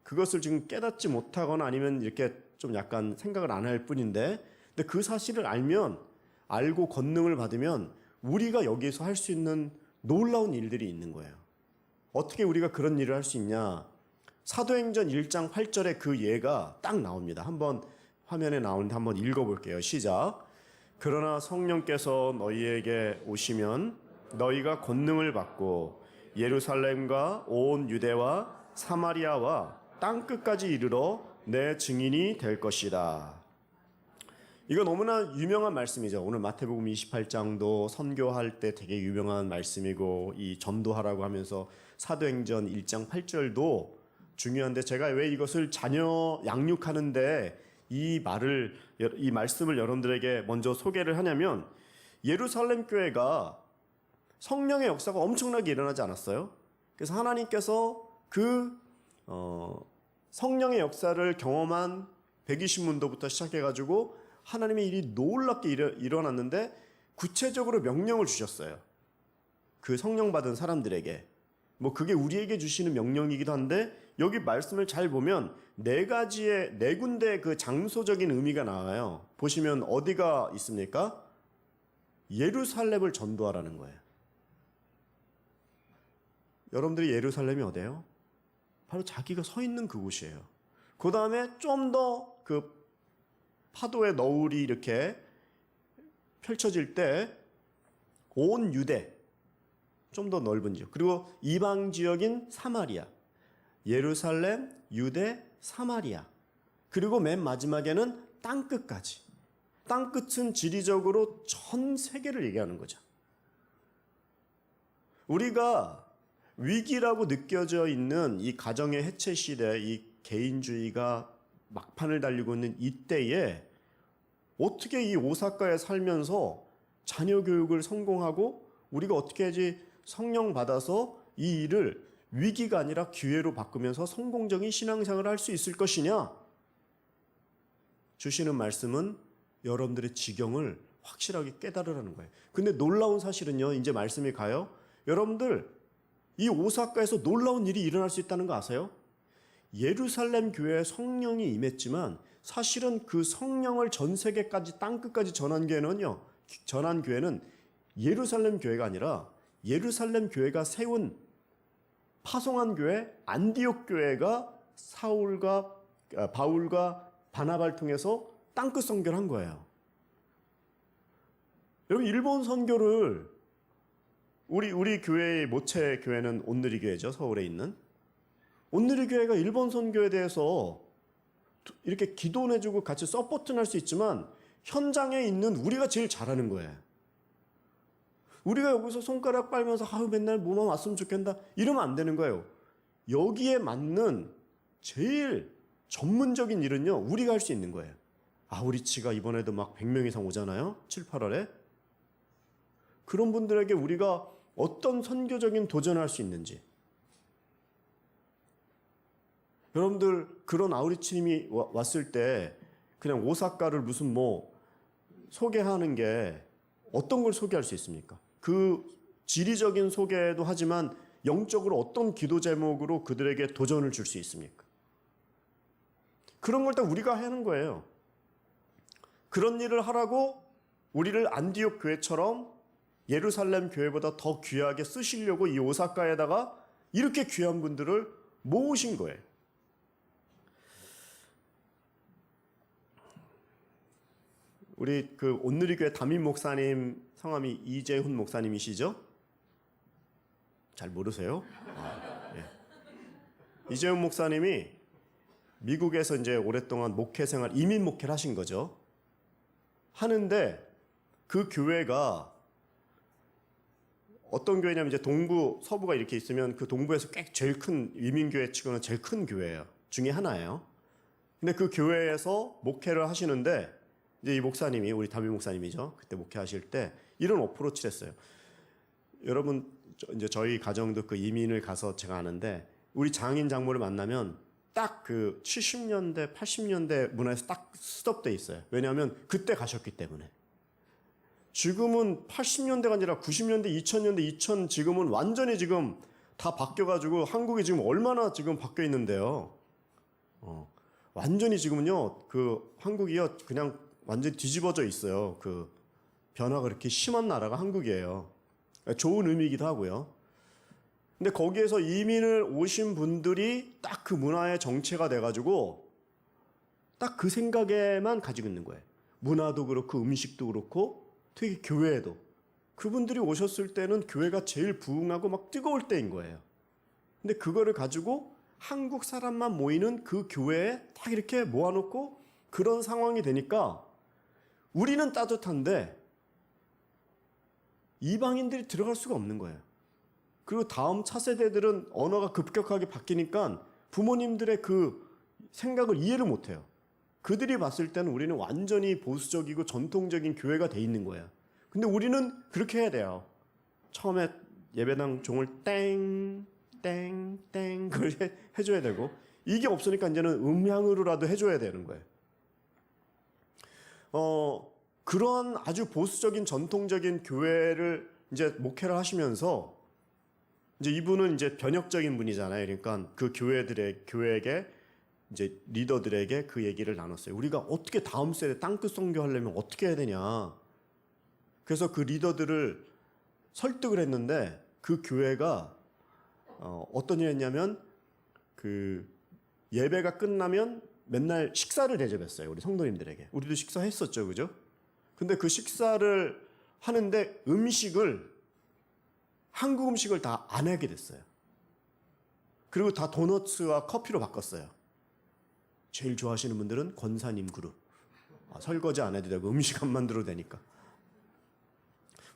그것을 지금 깨닫지 못하거나 아니면 이렇게 좀 약간 생각을 안 할 뿐인데, 근데 그 사실을 알고 권능을 받으면 우리가 여기에서 할 수 있는 놀라운 일들이 있는 거예요. 어떻게 우리가 그런 일을 할 수 있냐? 사도행전 1장 8절에 그 예가 딱 나옵니다. 한번 화면에 나오는데 한번 읽어볼게요. 시작. 그러나 성령께서 너희에게 오시면 너희가 권능을 받고 예루살렘과 온 유대와 사마리아와 땅끝까지 이르러 내 증인이 될 것이다. 이거 너무나 유명한 말씀이죠. 오늘 마태복음 28장도 선교할 때 되게 유명한 말씀이고, 이 전도하라고 하면서 사도행전 1장 8절도 중요한데, 제가 왜 이것을 자녀 양육하는데 이 말씀을 여러분들에게 먼저 소개를 하냐면, 예루살렘 교회가 성령의 역사가 엄청나게 일어나지 않았어요? 그래서 하나님께서 그 성령의 역사를 경험한 120문도부터 시작해가지고 하나님의 일이 놀랍게 일어났는데 구체적으로 명령을 주셨어요. 그 성령 받은 사람들에게. 뭐 그게 우리에게 주시는 명령이기도 한데, 여기 말씀을 잘 보면 네 군데의 그 장소적인 의미가 나와요. 보시면 어디가 있습니까? 예루살렘을 전도하라는 거예요. 여러분들이 예루살렘이 어디예요? 바로 자기가 서 있는 그곳이에요. 그 다음에 좀 더 그 파도의 너울이 이렇게 펼쳐질 때 온 유대, 좀 더 넓은 지역, 그리고 이방 지역인 사마리아, 예루살렘, 유대, 사마리아, 그리고 맨 마지막에는 땅끝까지. 땅끝은 지리적으로 전 세계를 얘기하는 거죠. 우리가 위기라고 느껴져 있는 이 가정의 해체 시대, 이 개인주의가 막판을 달리고 있는 이때에 어떻게 이 오사카에 살면서 자녀 교육을 성공하고 우리가 어떻게 해야지 성령 받아서 이 일을 위기가 아니라 기회로 바꾸면서 성공적인 신앙생활을 할 수 있을 것이냐? 주시는 말씀은 여러분들의 지경을 확실하게 깨달으라는 거예요. 근데 놀라운 사실은요, 이제 말씀이 가요. 여러분들, 이 오사카에서 놀라운 일이 일어날 수 있다는 거 아세요? 예루살렘 교회에 성령이 임했지만 사실은 그 성령을 전 세계까지 땅끝까지 전한 교회는 예루살렘 교회가 아니라 예루살렘 교회가 세운 파송한 교회 안디옥 교회가 바울과 바나바를 통해서 땅끝 선교를 한 거예요. 여러분, 일본 선교를 우리 교회의 모체 교회는 온누리 교회죠. 서울에 있는 온누리 교회가 일본 선교에 대해서 이렇게 기도내주고 같이 서포트할 수 있지만 현장에 있는 우리가 제일 잘하는 거예요. 우리가 여기서 손가락 빨면서 맨날 뭐만 왔으면 좋겠다 이러면 안 되는 거예요. 여기에 맞는 제일 전문적인 일은요, 우리가 할 수 있는 거예요. 아우리치가 이번에도 막 100명 이상 오잖아요. 7, 8월에. 그런 분들에게 우리가 어떤 선교적인 도전을 할 수 있는지. 여러분들, 그런 아우리치님이 왔을 때 그냥 오사카를 무슨 소개하는 게 어떤 걸 소개할 수 있습니까? 그 지리적인 소개도 하지만 영적으로 어떤 기도 제목으로 그들에게 도전을 줄 수 있습니까? 그런 걸 다 우리가 하는 거예요. 그런 일을 하라고 우리를 안디옥 교회처럼 예루살렘 교회보다 더 귀하게 쓰시려고 이 오사카에다가 이렇게 귀한 분들을 모으신 거예요. 우리 그 온누리교회 담임 목사님 성함이 이재훈 목사님이시죠? 잘 모르세요? 예. 이재훈 목사님이 미국에서 이제 오랫동안 목회 생활, 이민 목회를 하신 거죠. 하는데 그 교회가 어떤 교회냐면 이제 동부, 서부가 이렇게 있으면 그 동부에서 꽤 제일 큰 이민교회 치고는 제일 큰 교회예요. 중에 하나예요. 근데 그 교회에서 목회를 하시는데 이제 이 목사님이 우리 담임 목사님이죠. 그때 목회하실 때 이런 어프로치를 했어요. 여러분 이제 저희 가정도 그 이민을 가서 제가 아는데 우리 장인 장모를 만나면 딱 그 70년대, 80년대 문화에서 딱 스톱돼 있어요. 왜냐하면 그때 가셨기 때문에. 지금은 80년대가 아니라 90년대, 2000년대, 2000 지금은 완전히 지금 다 바뀌어가지고 한국이 지금 얼마나 지금 바뀌어 있는데요. 완전히 지금은요 그 한국이요 그냥 완전히 뒤집어져 있어요. 그 변화가 그렇게 심한 나라가 한국이에요. 좋은 의미이기도 하고요. 근데 거기에서 이민을 오신 분들이 딱 그 문화의 정체가 돼가지고 딱 그 생각에만 가지고 있는 거예요. 문화도 그렇고 음식도 그렇고 특히 교회에도 그분들이 오셨을 때는 교회가 제일 부흥하고 막 뜨거울 때인 거예요. 근데 그거를 가지고 한국 사람만 모이는 그 교회에 딱 이렇게 모아놓고 그런 상황이 되니까 우리는 따뜻한데 이방인들이 들어갈 수가 없는 거예요. 그리고 다음 차세대들은 언어가 급격하게 바뀌니까 부모님들의 그 생각을 이해를 못해요. 그들이 봤을 때는 우리는 완전히 보수적이고 전통적인 교회가 돼 있는 거예요. 근데 우리는 그렇게 해야 돼요. 처음에 예배당 종을 땡, 땡, 땡 그걸 해줘야 되고 이게 없으니까 이제는 음향으로라도 해줘야 되는 거예요. 그런 아주 보수적인 전통적인 교회를 이제 목회를 하시면서 이제 이분은 이제 변혁적인 분이잖아요. 그러니까 그 교회에게 이제 리더들에게 그 얘기를 나눴어요. 우리가 어떻게 다음 세대 땅끝 선교하려면 어떻게 해야 되냐. 그래서 그 리더들을 설득을 했는데 그 교회가 어떤 일을 했냐면 그 예배가 끝나면 맨날 식사를 대접했어요. 우리 성도님들에게. 우리도 식사했었죠. 그죠? 근데 그 식사를 하는데 한국 음식을 다 안 하게 됐어요. 그리고 다 도너츠와 커피로 바꿨어요. 제일 좋아하시는 분들은 권사님 그룹. 설거지 안 해도 되고 음식 안 만들어도 되니까.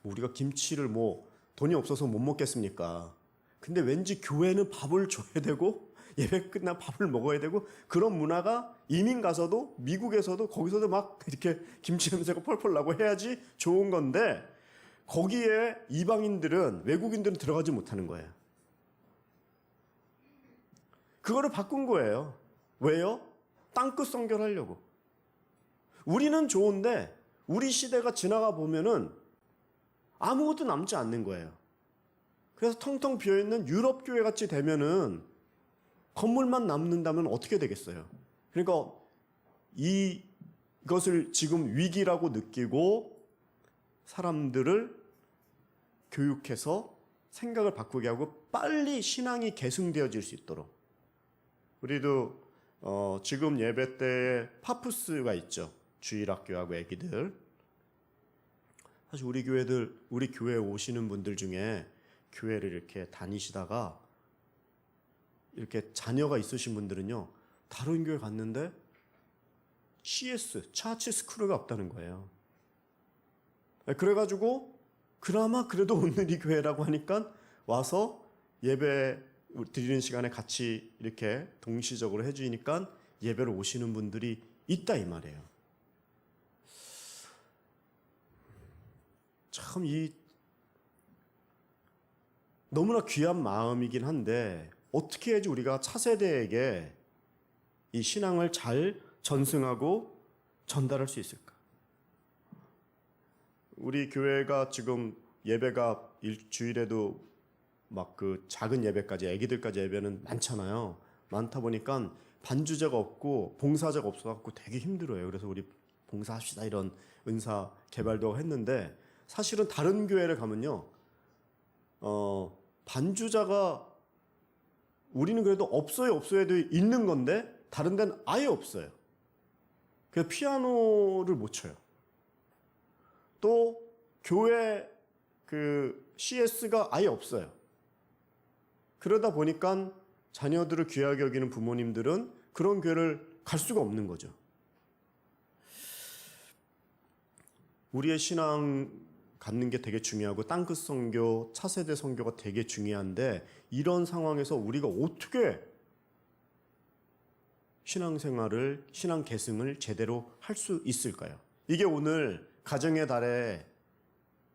우리가 김치를 뭐 돈이 없어서 못 먹겠습니까? 근데 왠지 교회는 밥을 줘야 되고 예배 끝나 밥을 먹어야 되고 그런 문화가 이민 가서도 미국에서도 거기서도 막 이렇게 김치 냄새가 펄펄 나고 해야지 좋은 건데 거기에 이방인들은 외국인들은 들어가지 못하는 거예요. 그거를 바꾼 거예요. 왜요? 땅끝 선교하려고. 우리는 좋은데 우리 시대가 지나가 보면은 아무것도 남지 않는 거예요. 그래서 텅텅 비어있는 유럽 교회 같이 되면은 건물만 남는다면 어떻게 되겠어요? 그러니까 이것을 지금 위기라고 느끼고 사람들을 교육해서 생각을 바꾸게 하고 빨리 신앙이 계승되어질 수 있도록. 우리도 지금 예배 때에 파푸스가 있죠. 주일학교하고 애기들. 사실 우리 교회에 오시는 분들 중에 교회를 이렇게 다니시다가 이렇게 자녀가 있으신 분들은요, 다른 교회 갔는데 CS, 차치 스크루가 없다는 거예요. 그래가지고 그나마 그래도 온누리 교회라고 하니까 와서 예배 드리는 시간에 같이 이렇게 동시적으로 해주니까 예배를 오시는 분들이 있다 이 말이에요. 참 너무나 귀한 마음이긴 한데 어떻게 해야지 우리가 차세대에게 이 신앙을 잘 전승하고 전달할 수 있을까? 우리 교회가 지금 예배가 일주일에도 막 그 작은 예배까지 애기들까지 예배는 많잖아요. 많다 보니까 반주자가 없고 봉사자가 없어갖고 되게 힘들어요. 그래서 우리 봉사합시다 이런 은사 개발도 했는데 사실은 다른 교회를 가면요, 반주자가 우리는 그래도 없어요 해도 있는 건데 다른 데는 아예 없어요. 그래서 피아노를 못 쳐요. 또 교회 그 CS가 아예 없어요. 그러다 보니까 자녀들을 귀하게 여기는 부모님들은 그런 교회를 갈 수가 없는 거죠. 우리의 신앙 갖는 게 되게 중요하고 땅끝 선교, 차세대 선교가 되게 중요한데 이런 상황에서 우리가 어떻게 신앙생활을, 신앙 계승을 제대로 할 수 있을까요? 이게 오늘 가정의 달에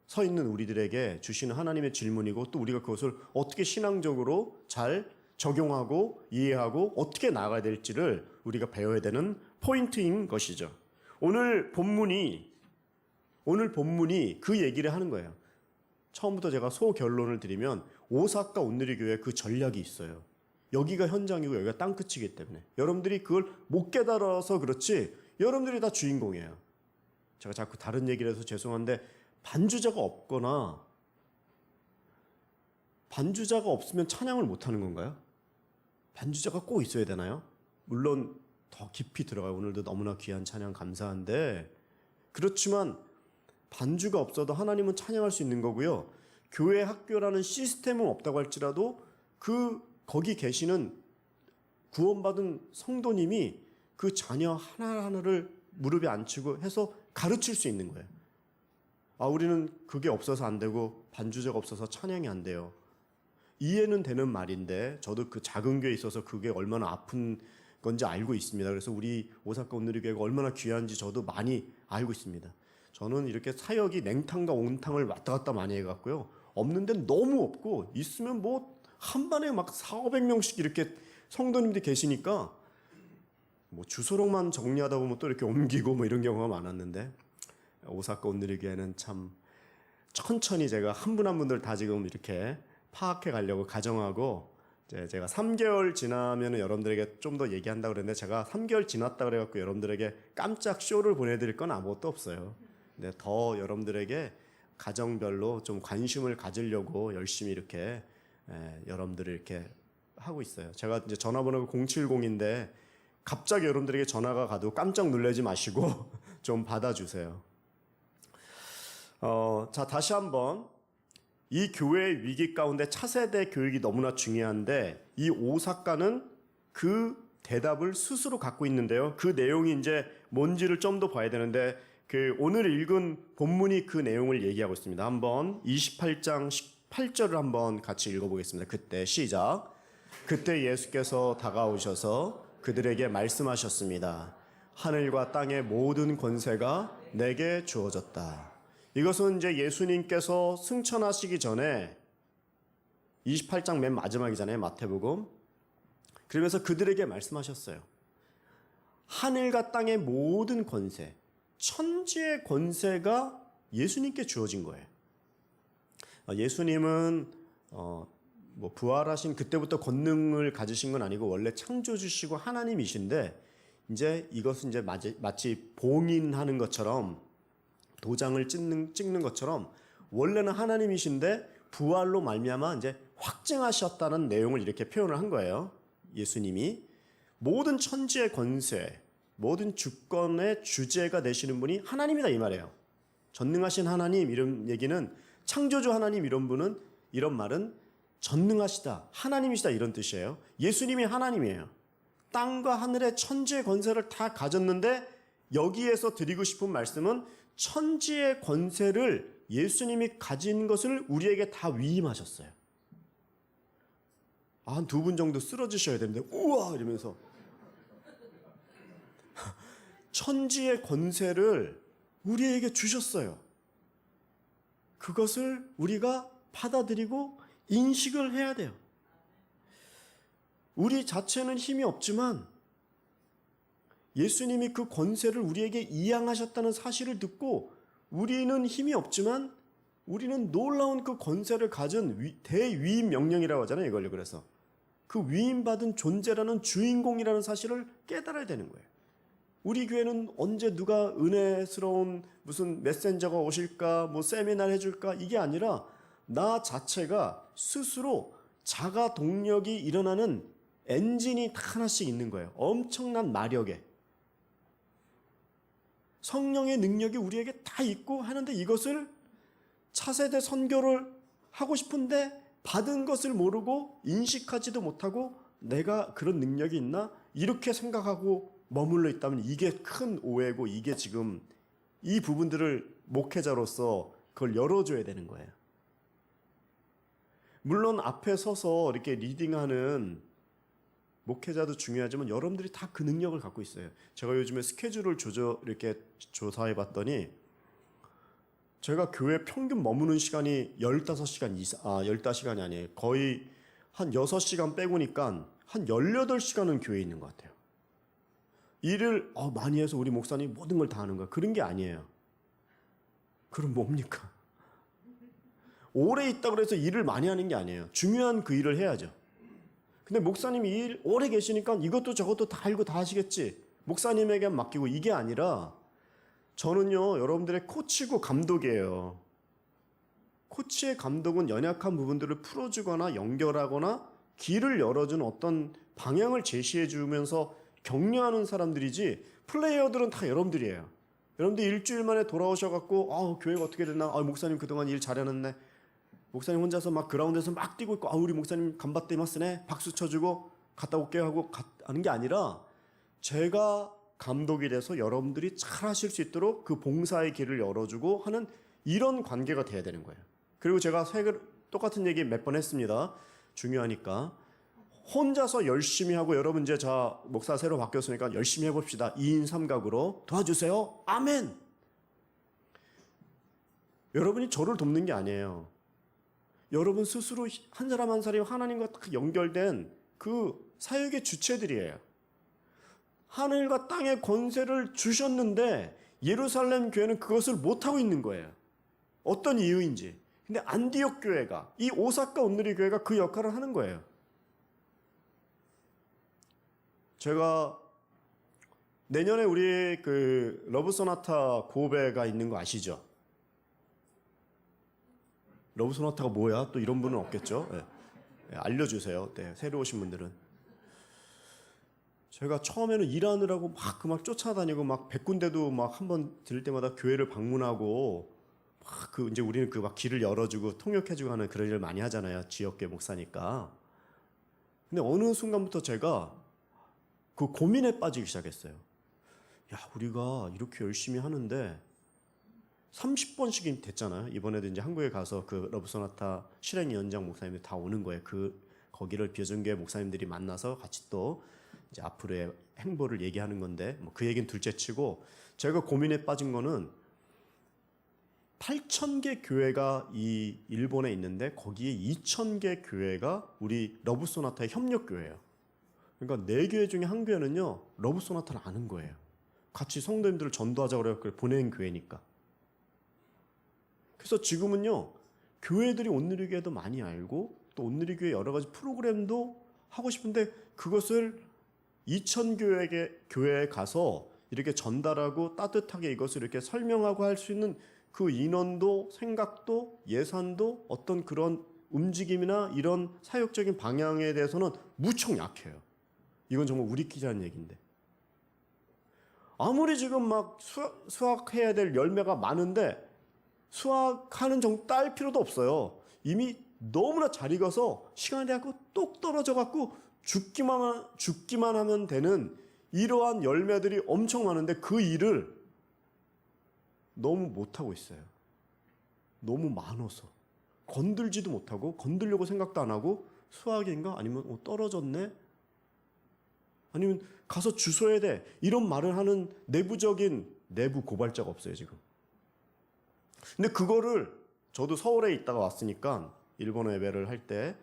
서 있는 우리들에게 주시는 하나님의 질문이고 또 우리가 그것을 어떻게 신앙적으로 잘 적용하고 이해하고 어떻게 나아가야 될지를 우리가 배워야 되는 포인트인 것이죠. 오늘 본문이 그 얘기를 하는 거예요. 처음부터 제가 소결론을 드리면 오사카 온누리교회 그 전략이 있어요. 여기가 현장이고 여기가 땅끝이기 때문에 여러분들이 그걸 못 깨달아서 그렇지 여러분들이 다 주인공이에요. 제가 자꾸 다른 얘기를 해서 죄송한데 반주자가 없거나 반주자가 없으면 찬양을 못하는 건가요? 반주자가 꼭 있어야 되나요? 물론 더 깊이 들어가요. 오늘도 너무나 귀한 찬양 감사한데 그렇지만 반주가 없어도 하나님은 찬양할 수 있는 거고요. 교회 학교라는 시스템은 없다고 할지라도 거기 계시는 구원받은 성도님이 그 자녀 하나하나를 무릎에 앉히고 해서 가르칠 수 있는 거예요. 우리는 그게 없어서 안 되고 반주자가 없어서 찬양이 안 돼요. 이해는 되는 말인데 저도 그 작은 교회에 있어서 그게 얼마나 아픈 건지 알고 있습니다. 그래서 우리 오사카 온누리교회가 얼마나 귀한지 저도 많이 알고 있습니다. 저는 이렇게 사역이 냉탕과 온탕을 왔다 갔다 많이 해갖고요. 없는 데는 너무 없고 있으면 뭐 한 반에 막 400~500명씩 이렇게 성도님들이 계시니까 뭐 주소록만 정리하다 보면 또 이렇게 옮기고 뭐 이런 경우가 많았는데 오사카 온누리교회는 참 천천히 제가 한 분 한 분들 다 지금 이렇게 파악해 가려고 가정하고 제가 3개월 지나면 여러분들에게 좀 더 얘기한다고 그랬는데 제가 3개월 지났다 그래갖고 여러분들에게 깜짝 쇼를 보내드릴 건 아무것도 없어요. 근데 더 여러분들에게 가정별로 좀 관심을 가지려고 열심히 이렇게 여러분들을 이렇게 하고 있어요. 제가 이제 전화번호가 070인데 갑자기 여러분들에게 전화가 가도 깜짝 놀라지 마시고 좀 받아주세요. 자, 다시 한번 이 교회의 위기 가운데 차세대 교육이 너무나 중요한데 이 오사카는 그 대답을 스스로 갖고 있는데요. 그 내용이 이제 뭔지를 좀 더 봐야 되는데 오늘 읽은 본문이 그 내용을 얘기하고 있습니다. 한번 28장 18절을 한번 같이 읽어보겠습니다. 그때 시작. 그때 예수께서 다가오셔서 그들에게 말씀하셨습니다. 하늘과 땅의 모든 권세가 내게 주어졌다. 이것은 이제 예수님께서 승천하시기 전에 28장 맨 마지막이잖아요. 마태복음. 그러면서 그들에게 말씀하셨어요. 하늘과 땅의 모든 권세, 천지의 권세가 예수님께 주어진 거예요. 예수님은 뭐 부활하신 그때부터 권능을 가지신 건 아니고 원래 창조주시고 하나님이신데 이제 이것은 이제 마치 봉인하는 것처럼 도장을 찍는 것처럼 원래는 하나님이신데 부활로 말미암아 이제 확증하셨다는 내용을 이렇게 표현을 한 거예요. 예수님이 모든 천지의 권세, 모든 주권의 주제가 되시는 분이 하나님이다 이 말이에요. 전능하신 하나님 이런 얘기는 창조주 하나님 이런 말은 전능하시다, 하나님이시다 이런 뜻이에요. 예수님이 하나님이에요. 땅과 하늘의 천지의 권세를 다 가졌는데 여기에서 드리고 싶은 말씀은 천지의 권세를 예수님이 가진 것을 우리에게 다 위임하셨어요. 한 2분 정도 쓰러지셔야 되는데 우와 이러면서 천지의 권세를 우리에게 주셨어요. 그것을 우리가 받아들이고 인식을 해야 돼요. 우리 자체는 힘이 없지만 예수님이 그 권세를 우리에게 이양하셨다는 사실을 듣고 우리는 힘이 없지만 우리는 놀라운 그 권세를 가진 대위임 명령이라고 하잖아요. 이걸 그래서 그 위임받은 존재라는 주인공이라는 사실을 깨달아야 되는 거예요. 우리 교회는 언제 누가 은혜스러운 무슨 메신저가 오실까, 뭐 세미나를 해줄까, 이게 아니라 나 자체가 스스로 자가 동력이 일어나는 엔진이 다 하나씩 있는 거예요. 엄청난 마력에. 성령의 능력이 우리에게 다 있고 하는데 이것을 차세대 선교를 하고 싶은데 받은 것을 모르고 인식하지도 못하고 내가 그런 능력이 있나? 이렇게 생각하고 머물러 있다면 이게 큰 오해고, 이게 지금 이 부분들을 목회자로서 그걸 열어줘야 되는 거예요. 물론 앞에 서서 이렇게 리딩하는 목회자도 중요하지만 여러분들이 다 그 능력을 갖고 있어요. 제가 요즘에 스케줄을 이렇게 조사해 봤더니 제가 교회 평균 머무는 시간이 15시간 이상, 15시간이 아니에요. 거의 한 6시간 빼고니까 한 18시간은 교회에 있는 것 같아요. 일을 많이 해서 우리 목사님 모든 걸 다 하는 거야. 그런 게 아니에요. 그럼 뭡니까? 오래 있다 그래서 일을 많이 하는 게 아니에요. 중요한 그 일을 해야죠. 근데 목사님이 일 오래 계시니까 이것도 저것도 다 알고 다 하시겠지. 목사님에게 맡기고, 이게 아니라 저는요, 여러분들의 코치고 감독이에요. 코치의 감독은 연약한 부분들을 풀어주거나 연결하거나 길을 열어주는 어떤 방향을 제시해 주면서 격려하는 사람들이지, 플레이어들은 다 여러분들이에요. 여러분들 일주일 만에 돌아오셔갖고 교회가 어떻게 됐나, 목사님 그동안 일 잘해놨네, 목사님 혼자서 막 그라운드에서 막 뛰고 있고, 우리 목사님 간바떼마스네, 박수 쳐주고 갔다 올게요 하고 하는 게 아니라, 제가 감독이 돼서 여러분들이 잘 하실 수 있도록 그 봉사의 길을 열어주고 하는 이런 관계가 돼야 되는 거예요. 그리고 제가 똑같은 얘기 몇 번 했습니다. 중요하니까. 혼자서 열심히 하고, 여러분 이제 목사 새로 바뀌었으니까 열심히 해봅시다. 2인 3각으로 도와주세요. 아멘. 여러분이 저를 돕는 게 아니에요. 여러분 스스로 한 사람 한 사람이 하나님과 딱 연결된 그 사역의 주체들이에요. 하늘과 땅의 권세를 주셨는데 예루살렘 교회는 그것을 못하고 있는 거예요. 어떤 이유인지. 근데 안디옥 교회가, 이 오사카 온누리 교회가 그 역할을 하는 거예요. 제가 내년에 우리 그 러브 소나타 고베가 있는 거 아시죠? 러브 소나타가 뭐야? 또 이런 분은 없겠죠? 네. 알려주세요. 네, 새로 오신 분들은. 제가 처음에는 일하느라고 막 쫓아다니고 막 100군데도 막 한 번 들을 때마다 교회를 방문하고 막 이제 우리는 막 길을 열어주고 통역해주고 하는 그런 일을 많이 하잖아요. 지역교회 목사니까. 근데 어느 순간부터 제가 그 고민에 빠지기 시작했어요. 야, 우리가 이렇게 열심히 하는데 30번씩이 됐잖아요. 이번에도 이제 한국에 가서 그 러브소나타 실행위원장 목사님들 다 오는 거예요. 거기를 비전교회 목사님들이 만나서 같이 또 이제 앞으로의 행보를 얘기하는 건데, 그 얘기는 둘째치고, 제가 고민에 빠진 거는 8,000개 교회가 이 일본에 있는데 거기에 2,000개 교회가 우리 러브소나타의 협력교회예요. 그러니까 4교회 중에 한 교회는요, 러브소나타를 아는 거예요. 같이 성도님들을 전도하자고 그래서 보낸 교회니까. 그래서 지금은요, 교회들이 온누리교회도 많이 알고 또 온누리교회 여러 가지 프로그램도 하고 싶은데, 그것을 2,000교회에 가서 이렇게 전달하고 따뜻하게 이것을 이렇게 설명하고 할 수 있는 그 인원도 생각도 예산도 어떤 그런 움직임이나 이런 사역적인 방향에 대해서는 무척 약해요. 이건 정말 우리끼리 하는 얘기인데, 아무리 지금 막 수확해야 될 열매가 많은데 수확하는 정도 딸 필요도 없어요. 이미 너무나 잘 익어서 시간이 돼갖고 똑 떨어져갖고 죽기만 하면 되는 이러한 열매들이 엄청 많은데, 그 일을 너무 못하고 있어요. 너무 많아서 건들지도 못하고, 건들려고 생각도 안 하고, 수학인가 아니면 떨어졌네, 아니면 가서 주워야 돼, 이런 말을 하는 내부 고발자가 없어요 지금. 근데 그거를 저도 서울에 있다가 왔으니까 일본어 예배를 할 때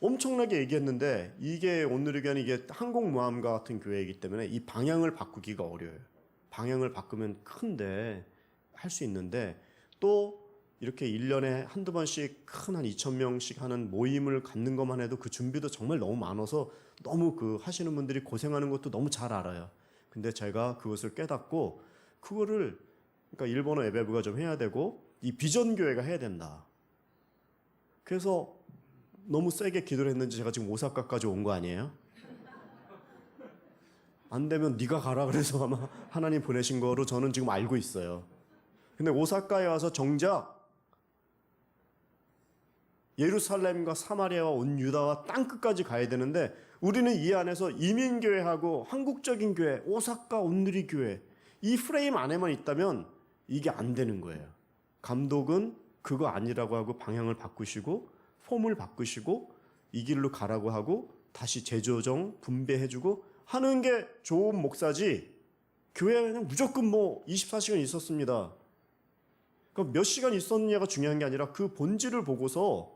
엄청나게 얘기했는데, 이게 온누리교회는 이게 항공모함과 같은 교회이기 때문에 이 방향을 바꾸기가 어려워요. 방향을 바꾸면 큰데 할 수 있는데, 또 이렇게 1년에 한두 번씩 큰 한 2,000명씩 하는 모임을 갖는 것만 해도 그 준비도 정말 너무 많아서 너무 그 하시는 분들이 고생하는 것도 너무 잘 알아요. 근데 제가 그것을 깨닫고 그거를 그러니까 일본어 예배부가 좀 해야 되고 이 비전 교회가 해야 된다. 그래서 너무 세게 기도를 했는지 제가 지금 오사카까지 온 거 아니에요? 안 되면 네가 가라 그래서 아마 하나님 보내신 거로 저는 지금 알고 있어요. 근데 오사카에 와서 정작 예루살렘과 사마리아와 온 유다와 땅끝까지 가야 되는데 우리는 이 안에서 이민교회하고 한국적인 교회, 오사카 온누리 교회 이 프레임 안에만 있다면 이게 안 되는 거예요. 감독은 그거 아니라고 하고 방향을 바꾸시고 폼을 바꾸시고 이 길로 가라고 하고 다시 재조정, 분배해주고 하는 게 좋은 목사지 교회에 그냥 무조건 뭐 24시간 있었습니다. 그러니까 몇 시간 있었느냐가 중요한 게 아니라 그 본질을 보고서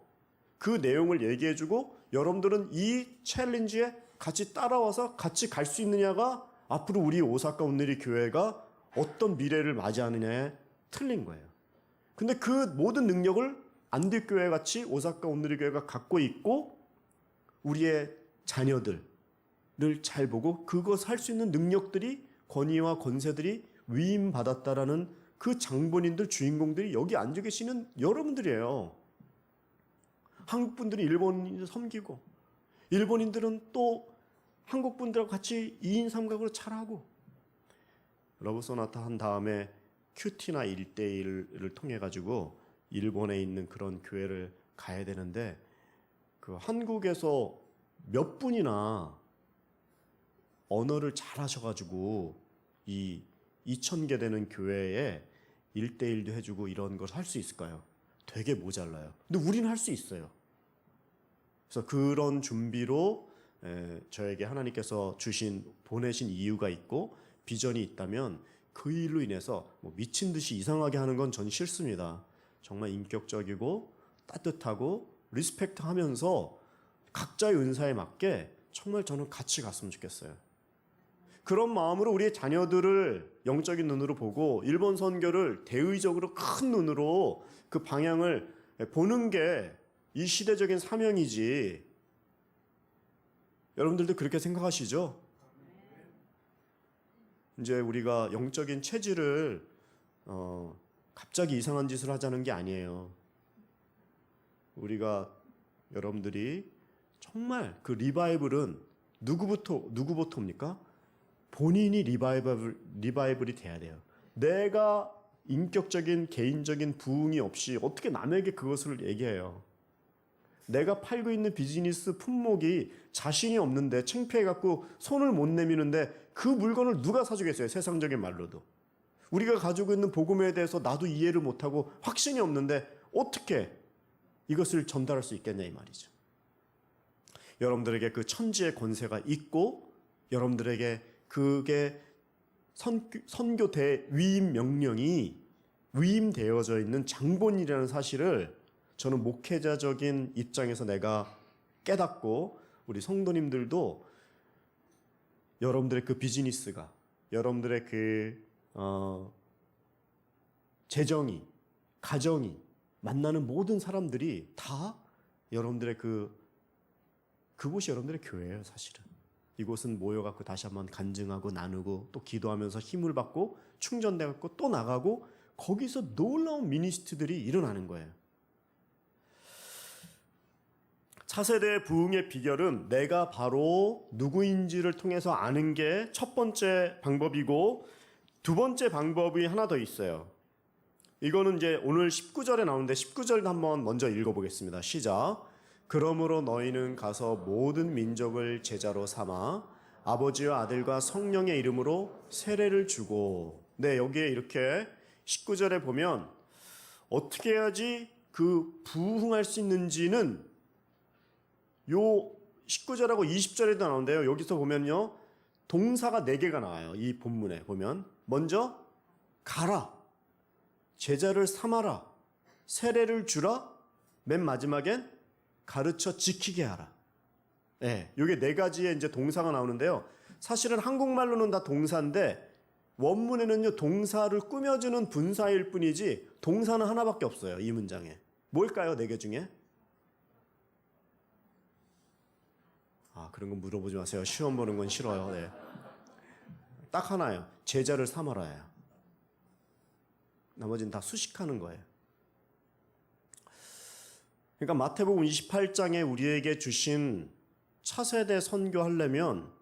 그 내용을 얘기해주고 여러분들은 이 챌린지에 같이 따라와서 같이 갈 수 있느냐가 앞으로 우리 오사카 온누리 교회가 어떤 미래를 맞이하느냐에 틀린 거예요. 근데 그 모든 능력을 안디교회 같이 오사카 온누리 교회가 갖고 있고 우리의 자녀들을 잘 보고 그것 할 수 있는 능력들이 권위와 권세들이 위임받았다라는 그 장본인들 주인공들이 여기 앉아 계시는 여러분들이에요. 한국 분들이 일본인을 섬기고 일본인들은 또 한국 분들하고 같이 2인 삼각으로 잘하고 러브 소나타 한 다음에 큐티나 1대1을 통해 가지고 일본에 있는 그런 교회를 가야 되는데 그 한국에서 몇 분이나 언어를 잘 하셔가지고 이 2,000개 되는 교회에 1대1도 해주고 이런 걸 할 수 있을까요? 되게 모자라요. 근데 우리는 할 수 있어요. 그래서 그런 준비로 저에게 하나님께서 보내신 이유가 있고 비전이 있다면 그 일로 인해서 뭐 미친 듯이 이상하게 하는 건 전 싫습니다. 정말 인격적이고 따뜻하고 리스펙트 하면서 각자의 은사에 맞게 정말 저는 같이 갔으면 좋겠어요. 그런 마음으로 우리의 자녀들을 영적인 눈으로 보고 일본 선교를 대의적으로 큰 눈으로 그 방향을 보는 게 이 시대적인 사명이지. 여러분들도 그렇게 생각하시죠? 이제 우리가 영적인 체질을 갑자기 이상한 짓을 하자는 게 아니에요. 우리가 여러분들이 정말 그 리바이블은 누구부터입니까? 본인이 리바이블이 돼야 돼요. 내가 인격적인 개인적인 부흥이 없이 어떻게 남에게 그것을 얘기해요? 내가 팔고 있는 비즈니스 품목이 자신이 없는데 창피해갖고 손을 못 내미는데 그 물건을 누가 사주겠어요? 세상적인 말로도. 우리가 가지고 있는 복음에 대해서 나도 이해를 못하고 확신이 없는데 어떻게 이것을 전달할 수 있겠냐 이 말이죠. 여러분들에게 그 천지의 권세가 있고 여러분들에게 그게 선교 대위임 명령이 위임되어져 있는 장본이라는 사실을 저는 목회자적인 입장에서 내가 깨닫고 우리 성도님들도 여러분들의 그 비즈니스가 여러분들의 그 재정이 가정이 만나는 모든 사람들이 다 여러분들의 그곳이 여러분들의 교회예요. 사실은 이곳은 모여갖고 다시 한번 간증하고 나누고 또 기도하면서 힘을 받고 충전돼갖고 또 나가고 거기서 놀라운 미니스트들이 일어나는 거예요. 차세대의 부흥의 비결은 내가 바로 누구인지를 통해서 아는 게 첫 번째 방법이고 두 번째 방법이 하나 더 있어요. 이거는 이제 오늘 19절에 나오는데 19절 한번 먼저 읽어보겠습니다. 시작. 그러므로 너희는 가서 모든 민족을 제자로 삼아 아버지와 아들과 성령의 이름으로 세례를 주고 네 여기에 이렇게 19절에 보면 어떻게 해야지 그 부흥할 수 있는지는 요 19절하고 20절에도 나오는데요. 여기서 보면요. 동사가 4개가 나와요. 이 본문에 보면 먼저 가라, 제자를 삼아라, 세례를 주라, 맨 마지막엔 가르쳐 지키게 하라. 네, 요게 4가지의 이제 동사가 나오는데요. 사실은 한국말로는 다 동사인데 원문에는요 동사를 꾸며주는 분사일 뿐이지 동사는 하나밖에 없어요. 이 문장에. 뭘까요? 4개 중에? 그런 거 물어보지 마세요. 시험 보는 건 싫어요. 네. 딱 하나예요. 제자를 삼아라예요. 나머지는 다 수식하는 거예요. 그러니까 마태복음 28장에 우리에게 주신 차세대 선교하려면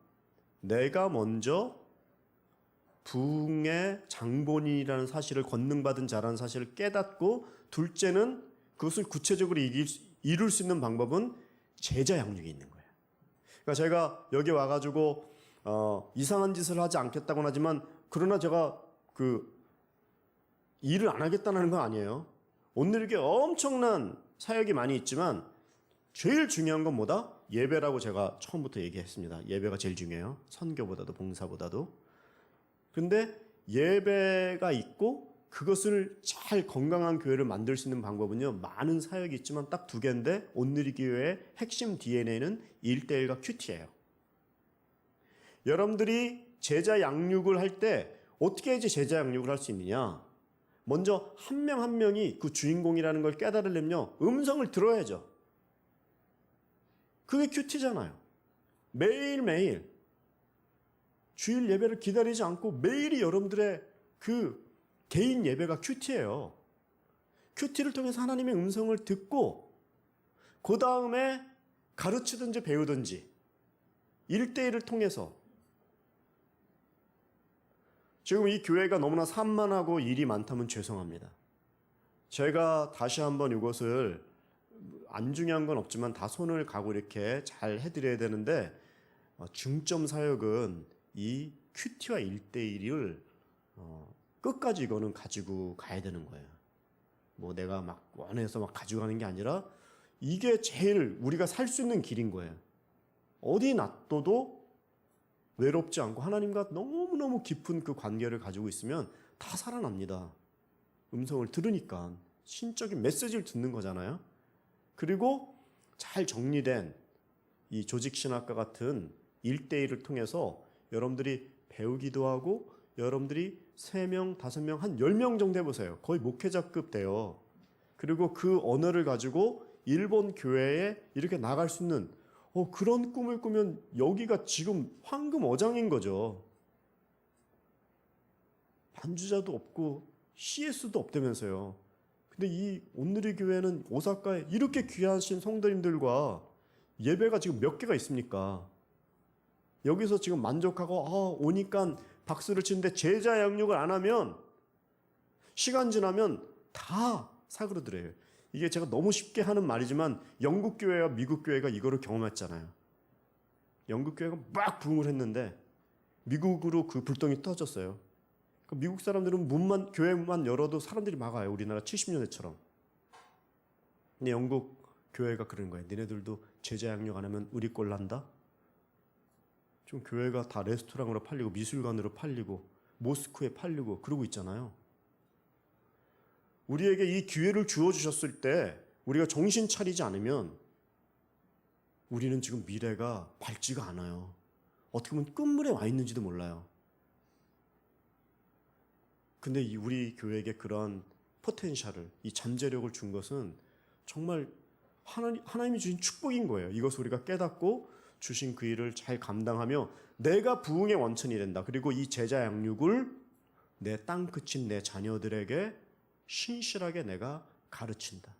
내가 먼저 부흥의 장본인이라는 사실을 권능받은 자라는 사실을 깨닫고, 둘째는 그것을 구체적으로 이룰 수 있는 방법은 제자 양육이 있는 거예요. 그러니까 제가 여기 와가지고 이상한 짓을 하지 않겠다고는 하지만, 그러나 제가 그 일을 안 하겠다는 건 아니에요. 오늘 이렇게 엄청난 사역이 많이 있지만 제일 중요한 건 뭐다? 예배라고 제가 처음부터 얘기했습니다. 예배가 제일 중요해요. 선교보다도 봉사보다도. 근데 예배가 있고 그것을 잘 건강한 교회를 만들 수 있는 방법은요, 많은 사역이 있지만 딱 2개인데 온누리 교회의 핵심 DNA는 1:1과 큐티예요. 여러분들이 제자 양육을 할 때 어떻게 해야지 제자 양육을 할 수 있느냐? 먼저 한 명 한 명이 그 주인공이라는 걸 깨달으려면요, 음성을 들어야죠. 그게 큐티잖아요. 매일매일 주일 예배를 기다리지 않고 매일이 여러분들의 그 개인 예배가 큐티예요. 큐티를 통해서 하나님의 음성을 듣고 그 다음에 가르치든지 배우든지 1:1을 통해서. 지금 이 교회가 너무나 산만하고 일이 많다면 죄송합니다. 제가 다시 한번 이것을, 안 중요한 건 없지만 다 손을 가고 이렇게 잘 해드려야 되는데, 중점 사역은 이 큐티와 1:1을 끝까지 이거는 가지고 가야 되는 거예요. 뭐 내가 막 원해서 막 가지고 가는 게 아니라 이게 제일 우리가 살 수 있는 길인 거예요. 어디 놔둬도 외롭지 않고 하나님과 너무너무 깊은 그 관계를 가지고 있으면 다 살아납니다. 음성을 들으니까 신적인 메시지를 듣는 거잖아요. 그리고 잘 정리된 이 조직신학과 같은 1:1을 통해서 여러분들이 배우기도 하고, 여러분들이 3명, 5명, 한 10명 정도 해보세요. 거의 목회자급 돼요. 그리고 그 언어를 가지고 일본 교회에 이렇게 나갈 수 있는 그런 꿈을 꾸면 여기가 지금 황금 어장인 거죠. 반주자도 없고 CS도 없다면서요. 근데 이 온누리 교회는 오사카에 이렇게 귀하신 성도님들과 예배가 지금 몇 개가 있습니까? 여기서 지금 만족하고 오니까 박수를 치는데 제자 양육을 안 하면 시간 지나면 다 사그러들어요. 이게 제가 너무 쉽게 하는 말이지만 영국 교회와 미국 교회가 이거를 경험했잖아요. 영국 교회가 막 부흥을 했는데 미국으로 그 불똥이 터졌어요. 미국 사람들은 문만, 교회만 열어도 사람들이 막아요. 우리나라 70년대처럼. 근데 영국 교회가 그런 거예요. 니네들도 제자 양육 안 하면 우리 꼴 난다? 좀 교회가 다 레스토랑으로 팔리고 미술관으로 팔리고 모스크에 팔리고 그러고 있잖아요. 우리에게 이 기회를 주어주셨을 때 우리가 정신 차리지 않으면 우리는 지금 미래가 밝지가 않아요. 어떻게 보면 끝물에 와 있는지도 몰라요. 근데 우리 교회에게 그런 포텐셜을, 이 잠재력을 준 것은 정말 하나님이 주신 축복인 거예요. 이것을 우리가 깨닫고 주신 그 일을 잘 감당하며 내가 부흥의 원천이 된다. 그리고 이 제자 양육을 내 땅 끝인 내 자녀들에게 신실하게 내가 가르친다.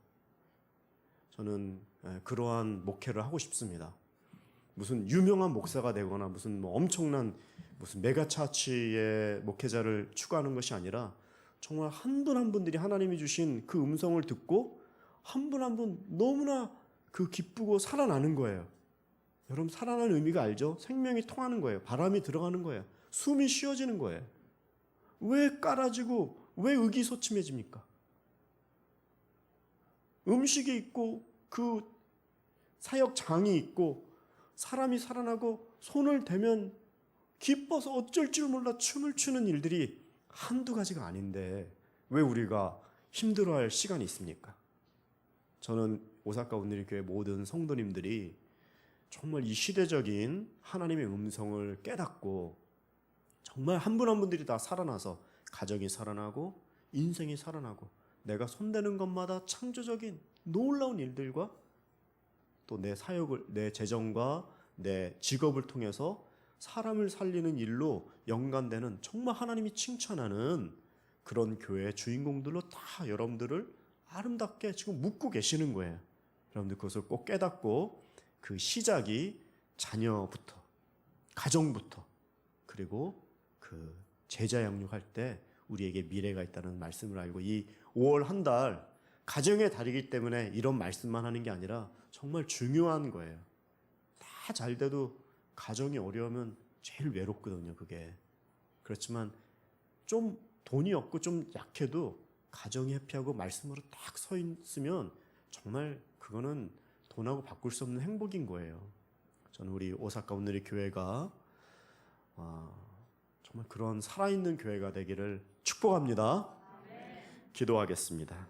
저는 그러한 목회를 하고 싶습니다. 무슨 유명한 목사가 되거나 무슨 엄청난 무슨 메가차치의 목회자를 추구하는 것이 아니라 정말 한 분 한 분들이 하나님이 주신 그 음성을 듣고 한 분 한 분 너무나 그 기쁘고 살아나는 거예요. 여러분, 살아나는 의미가 알죠? 생명이 통하는 거예요. 바람이 들어가는 거예요. 숨이 쉬어지는 거예요. 왜 깔아지고 왜 의기소침해집니까? 음식이 있고 그 사역장이 있고 사람이 살아나고 손을 대면 기뻐서 어쩔 줄 몰라 춤을 추는 일들이 한두 가지가 아닌데 왜 우리가 힘들어할 시간이 있습니까? 저는 오사카 온누리 교회 모든 성도님들이 정말 이 시대적인 하나님의 음성을 깨닫고 정말 한 분 한 분들이 다 살아나서 가정이 살아나고 인생이 살아나고 내가 손대는 것마다 창조적인 놀라운 일들과 또 내 사역을, 내 재정과 내 직업을 통해서 사람을 살리는 일로 연관되는 정말 하나님이 칭찬하는 그런 교회의 주인공들로 다 여러분들을 아름답게 지금 묶고 계시는 거예요. 여러분들 그것을 꼭 깨닫고 그 시작이 자녀부터, 가정부터, 그리고 그 제자 양육할 때 우리에게 미래가 있다는 말씀을 알고 이 5월 한 달 가정의 달이기 때문에 이런 말씀만 하는 게 아니라 정말 중요한 거예요. 다 잘 돼도 가정이 어려우면 제일 외롭거든요, 그게. 그렇지만 좀 돈이 없고 좀 약해도 가정이 해피하고 말씀으로 딱 서 있으면 정말 그거는 돈하고 바꿀 수 없는 행복인 거예요. 저는 우리 오사카 온누리 교회가 정말 그런 살아있는 교회가 되기를 축복합니다. 기도하겠습니다.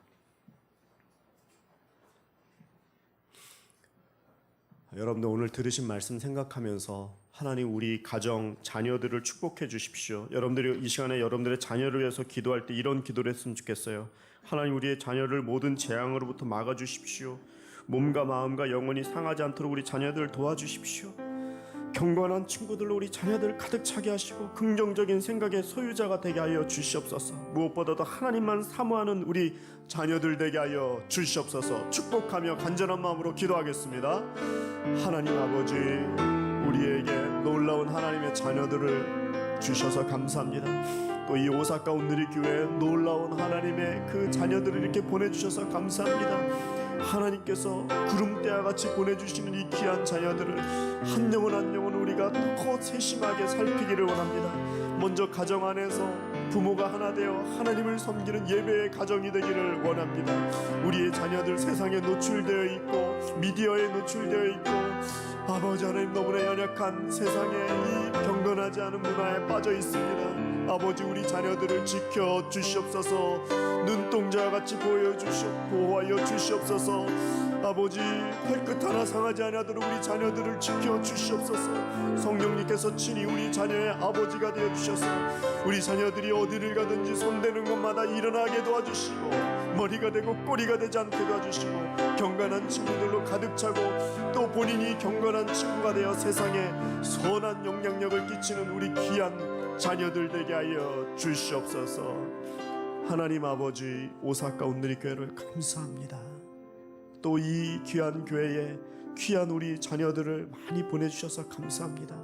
여러분들 오늘 들으신 말씀 생각하면서 하나님 우리 가정 자녀들을 축복해 주십시오. 여러분들이 이 시간에 여러분들의 자녀를 위해서 기도할 때 이런 기도를 했으면 좋겠어요. 하나님 우리의 자녀를 모든 재앙으로부터 막아 주십시오. 몸과 마음과 영혼이 상하지 않도록 우리 자녀들을 도와주십시오. 경건한 친구들로 우리 자녀들을 가득 차게 하시고 긍정적인 생각의 소유자가 되게 하여 주시옵소서. 무엇보다도 하나님만 사모하는 우리 자녀들 되게 하여 주시옵소서. 축복하며 간절한 마음으로 기도하겠습니다. 하나님 아버지, 우리에게 놀라운 하나님의 자녀들을 주셔서 감사합니다. 또 이 오사카 온누리 교회에 놀라운 하나님의 그 자녀들을 이렇게 보내주셔서 감사합니다. 하나님께서 구름대와 같이 보내주시는 이 귀한 자녀들을 한 영혼 한 영혼 우리가 더 세심하게 살피기를 원합니다. 먼저 가정 안에서 부모가 하나 되어 하나님을 섬기는 예배의 가정이 되기를 원합니다. 우리의 자녀들 세상에 노출되어 있고 미디어에 노출되어 있고 아버지 하나님 너무나 연약한 세상에 이 경건하지 않은 문화에 빠져 있습니다. 아버지 우리 자녀들을 지켜 주시옵소서. 눈동자와 같이 보호하여 주시옵소서. 아버지 발끝 하나 상하지 아니하도록 우리 자녀들을 지켜 주시옵소서. 성령님께서 친히 우리 자녀의 아버지가 되어 주셔서 우리 자녀들이 어디를 가든지 손대는 것마다 일어나게 도와주시고 머리가 되고 꼬리가 되지 않게 도와주시고 경건한 친구들로 가득 차고 또 본인이 경건한 친구가 되어 세상에 선한 영향력을 끼치는 우리 귀한 자녀들 되게 하여 주시옵소서. 하나님 아버지 오사카 온누리 교회를 감사합니다. 또 이 귀한 교회에 귀한 우리 자녀들을 많이 보내주셔서 감사합니다.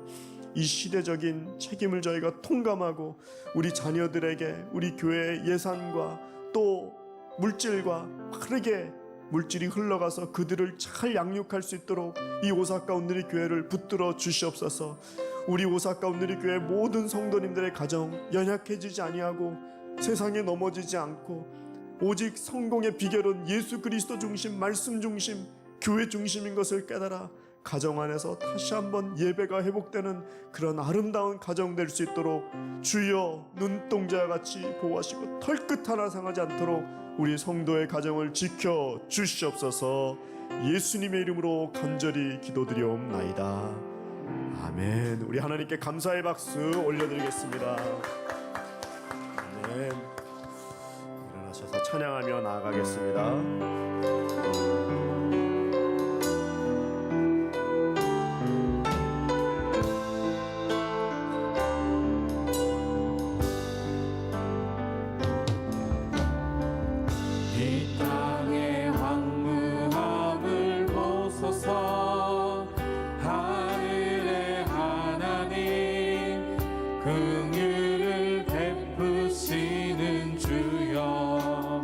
이 시대적인 책임을 저희가 통감하고 우리 자녀들에게 우리 교회의 예산과 또 물질과 빠르게 물질이 흘러가서 그들을 잘 양육할 수 있도록 이 오사카 온누리 교회를 붙들어 주시옵소서. 우리 오사카 온누리 교회 모든 성도님들의 가정 연약해지지 아니하고 세상에 넘어지지 않고 오직 성공의 비결은 예수 그리스도 중심, 말씀 중심, 교회 중심인 것을 깨달아 가정 안에서 다시 한번 예배가 회복되는 그런 아름다운 가정 될 수 있도록 주여 눈동자와 같이 보호하시고 털끝 하나 상하지 않도록 우리 성도의 가정을 지켜 주시옵소서. 예수님의 이름으로 간절히 기도드리옵나이다. 아멘. 우리 하나님께 감사의 박수 올려드리겠습니다. 아멘. 일어나셔서 찬양하며 나아가겠습니다. 이 땅의 황무함을 보소서. 하늘의 하나님 긍휼을 베푸시는 주여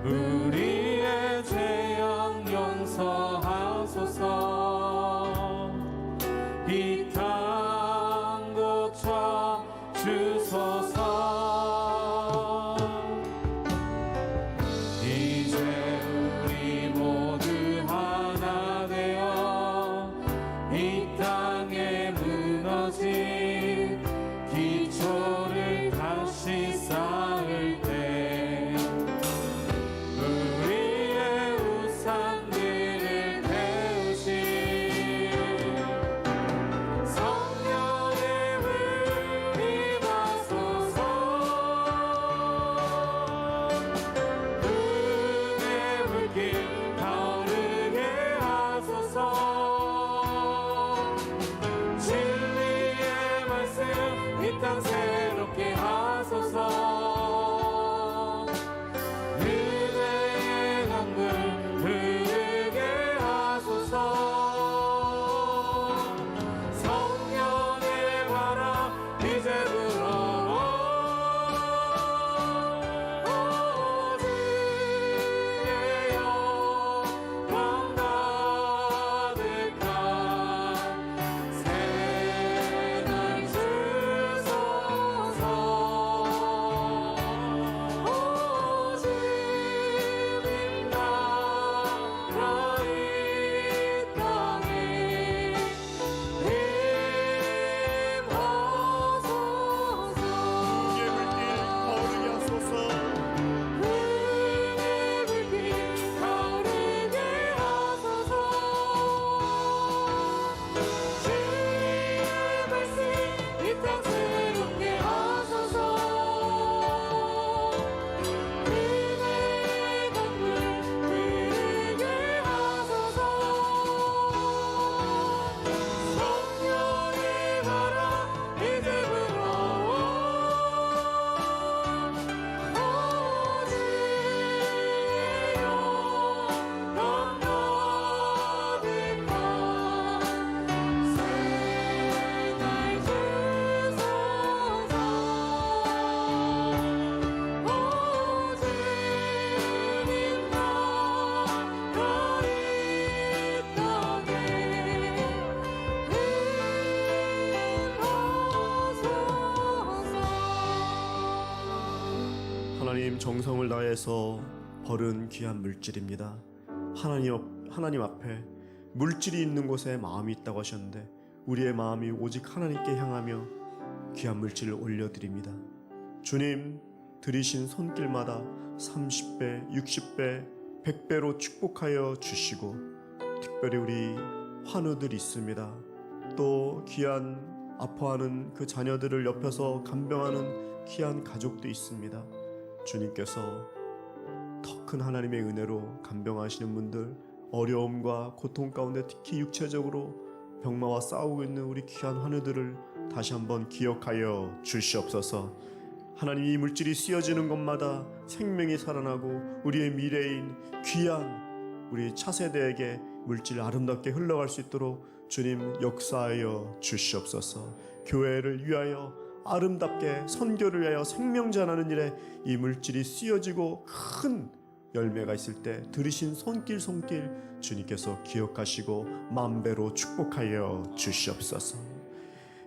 우리의 죄악 용서하소서. 이 땅 고쳐 주소서. 이제 우리 모두 하나 되어 이 땅에 무너진 기초를 다시 쌓을 때 정성을 다해서 벌은 귀한 물질입니다. 하나님 앞에 물질이 있는 곳에 마음이 있다고 하셨는데 우리의 마음이 오직 하나님께 향하며 귀한 물질을 올려드립니다. 주님 들이신 손길마다 30배, 60배, 100배로 축복하여 주시고 특별히 우리 환우들 있습니다. 또 귀한 아파하는 그 자녀들을 옆에서 간병하는 귀한 가족도 있습니다. 주님께서 더 큰 하나님의 은혜로 간병하시는 분들, 어려움과 고통 가운데 특히 육체적으로 병마와 싸우고 있는 우리 귀한 환우들을 다시 한번 기억하여 주시옵소서. 하나님, 이 물질이 쓰여지는 것마다 생명이 살아나고 우리의 미래인 귀한 우리 차세대에게 물질 아름답게 흘러갈 수 있도록 주님 역사하여 주시옵소서. 교회를 위하여 아름답게, 선교를 위하여 생명 전하는 일에 이 물질이 쓰여지고 큰 열매가 있을 때 들이신 손길 주님께서 기억하시고 만배로 축복하여 주시옵소서.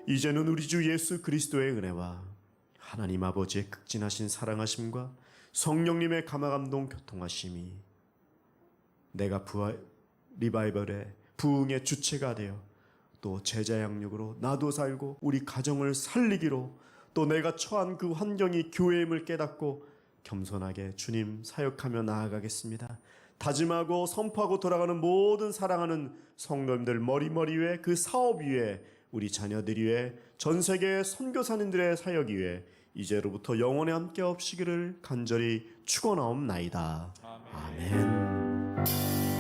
이제는 우리 주 예수 그리스도의 은혜와 하나님 아버지의 극진하신 사랑하심과 성령님의 감화감동 교통하심이 내가 리바이벌의 부흥의 주체가 되어 또 제자 양육으로 나도 살고 우리 가정을 살리기로, 또 내가 처한 그 환경이 교회임을 깨닫고 겸손하게 주님 사역하며 나아가겠습니다. 다짐하고 선포하고 돌아가는 모든 사랑하는 성도님들 머리 위에, 그 사업 위에, 우리 자녀들 위에, 전 세계 선교사님들의 사역 위에 이제로부터 영원히 함께 없시기를 간절히 축원하옵나이다. 아멘.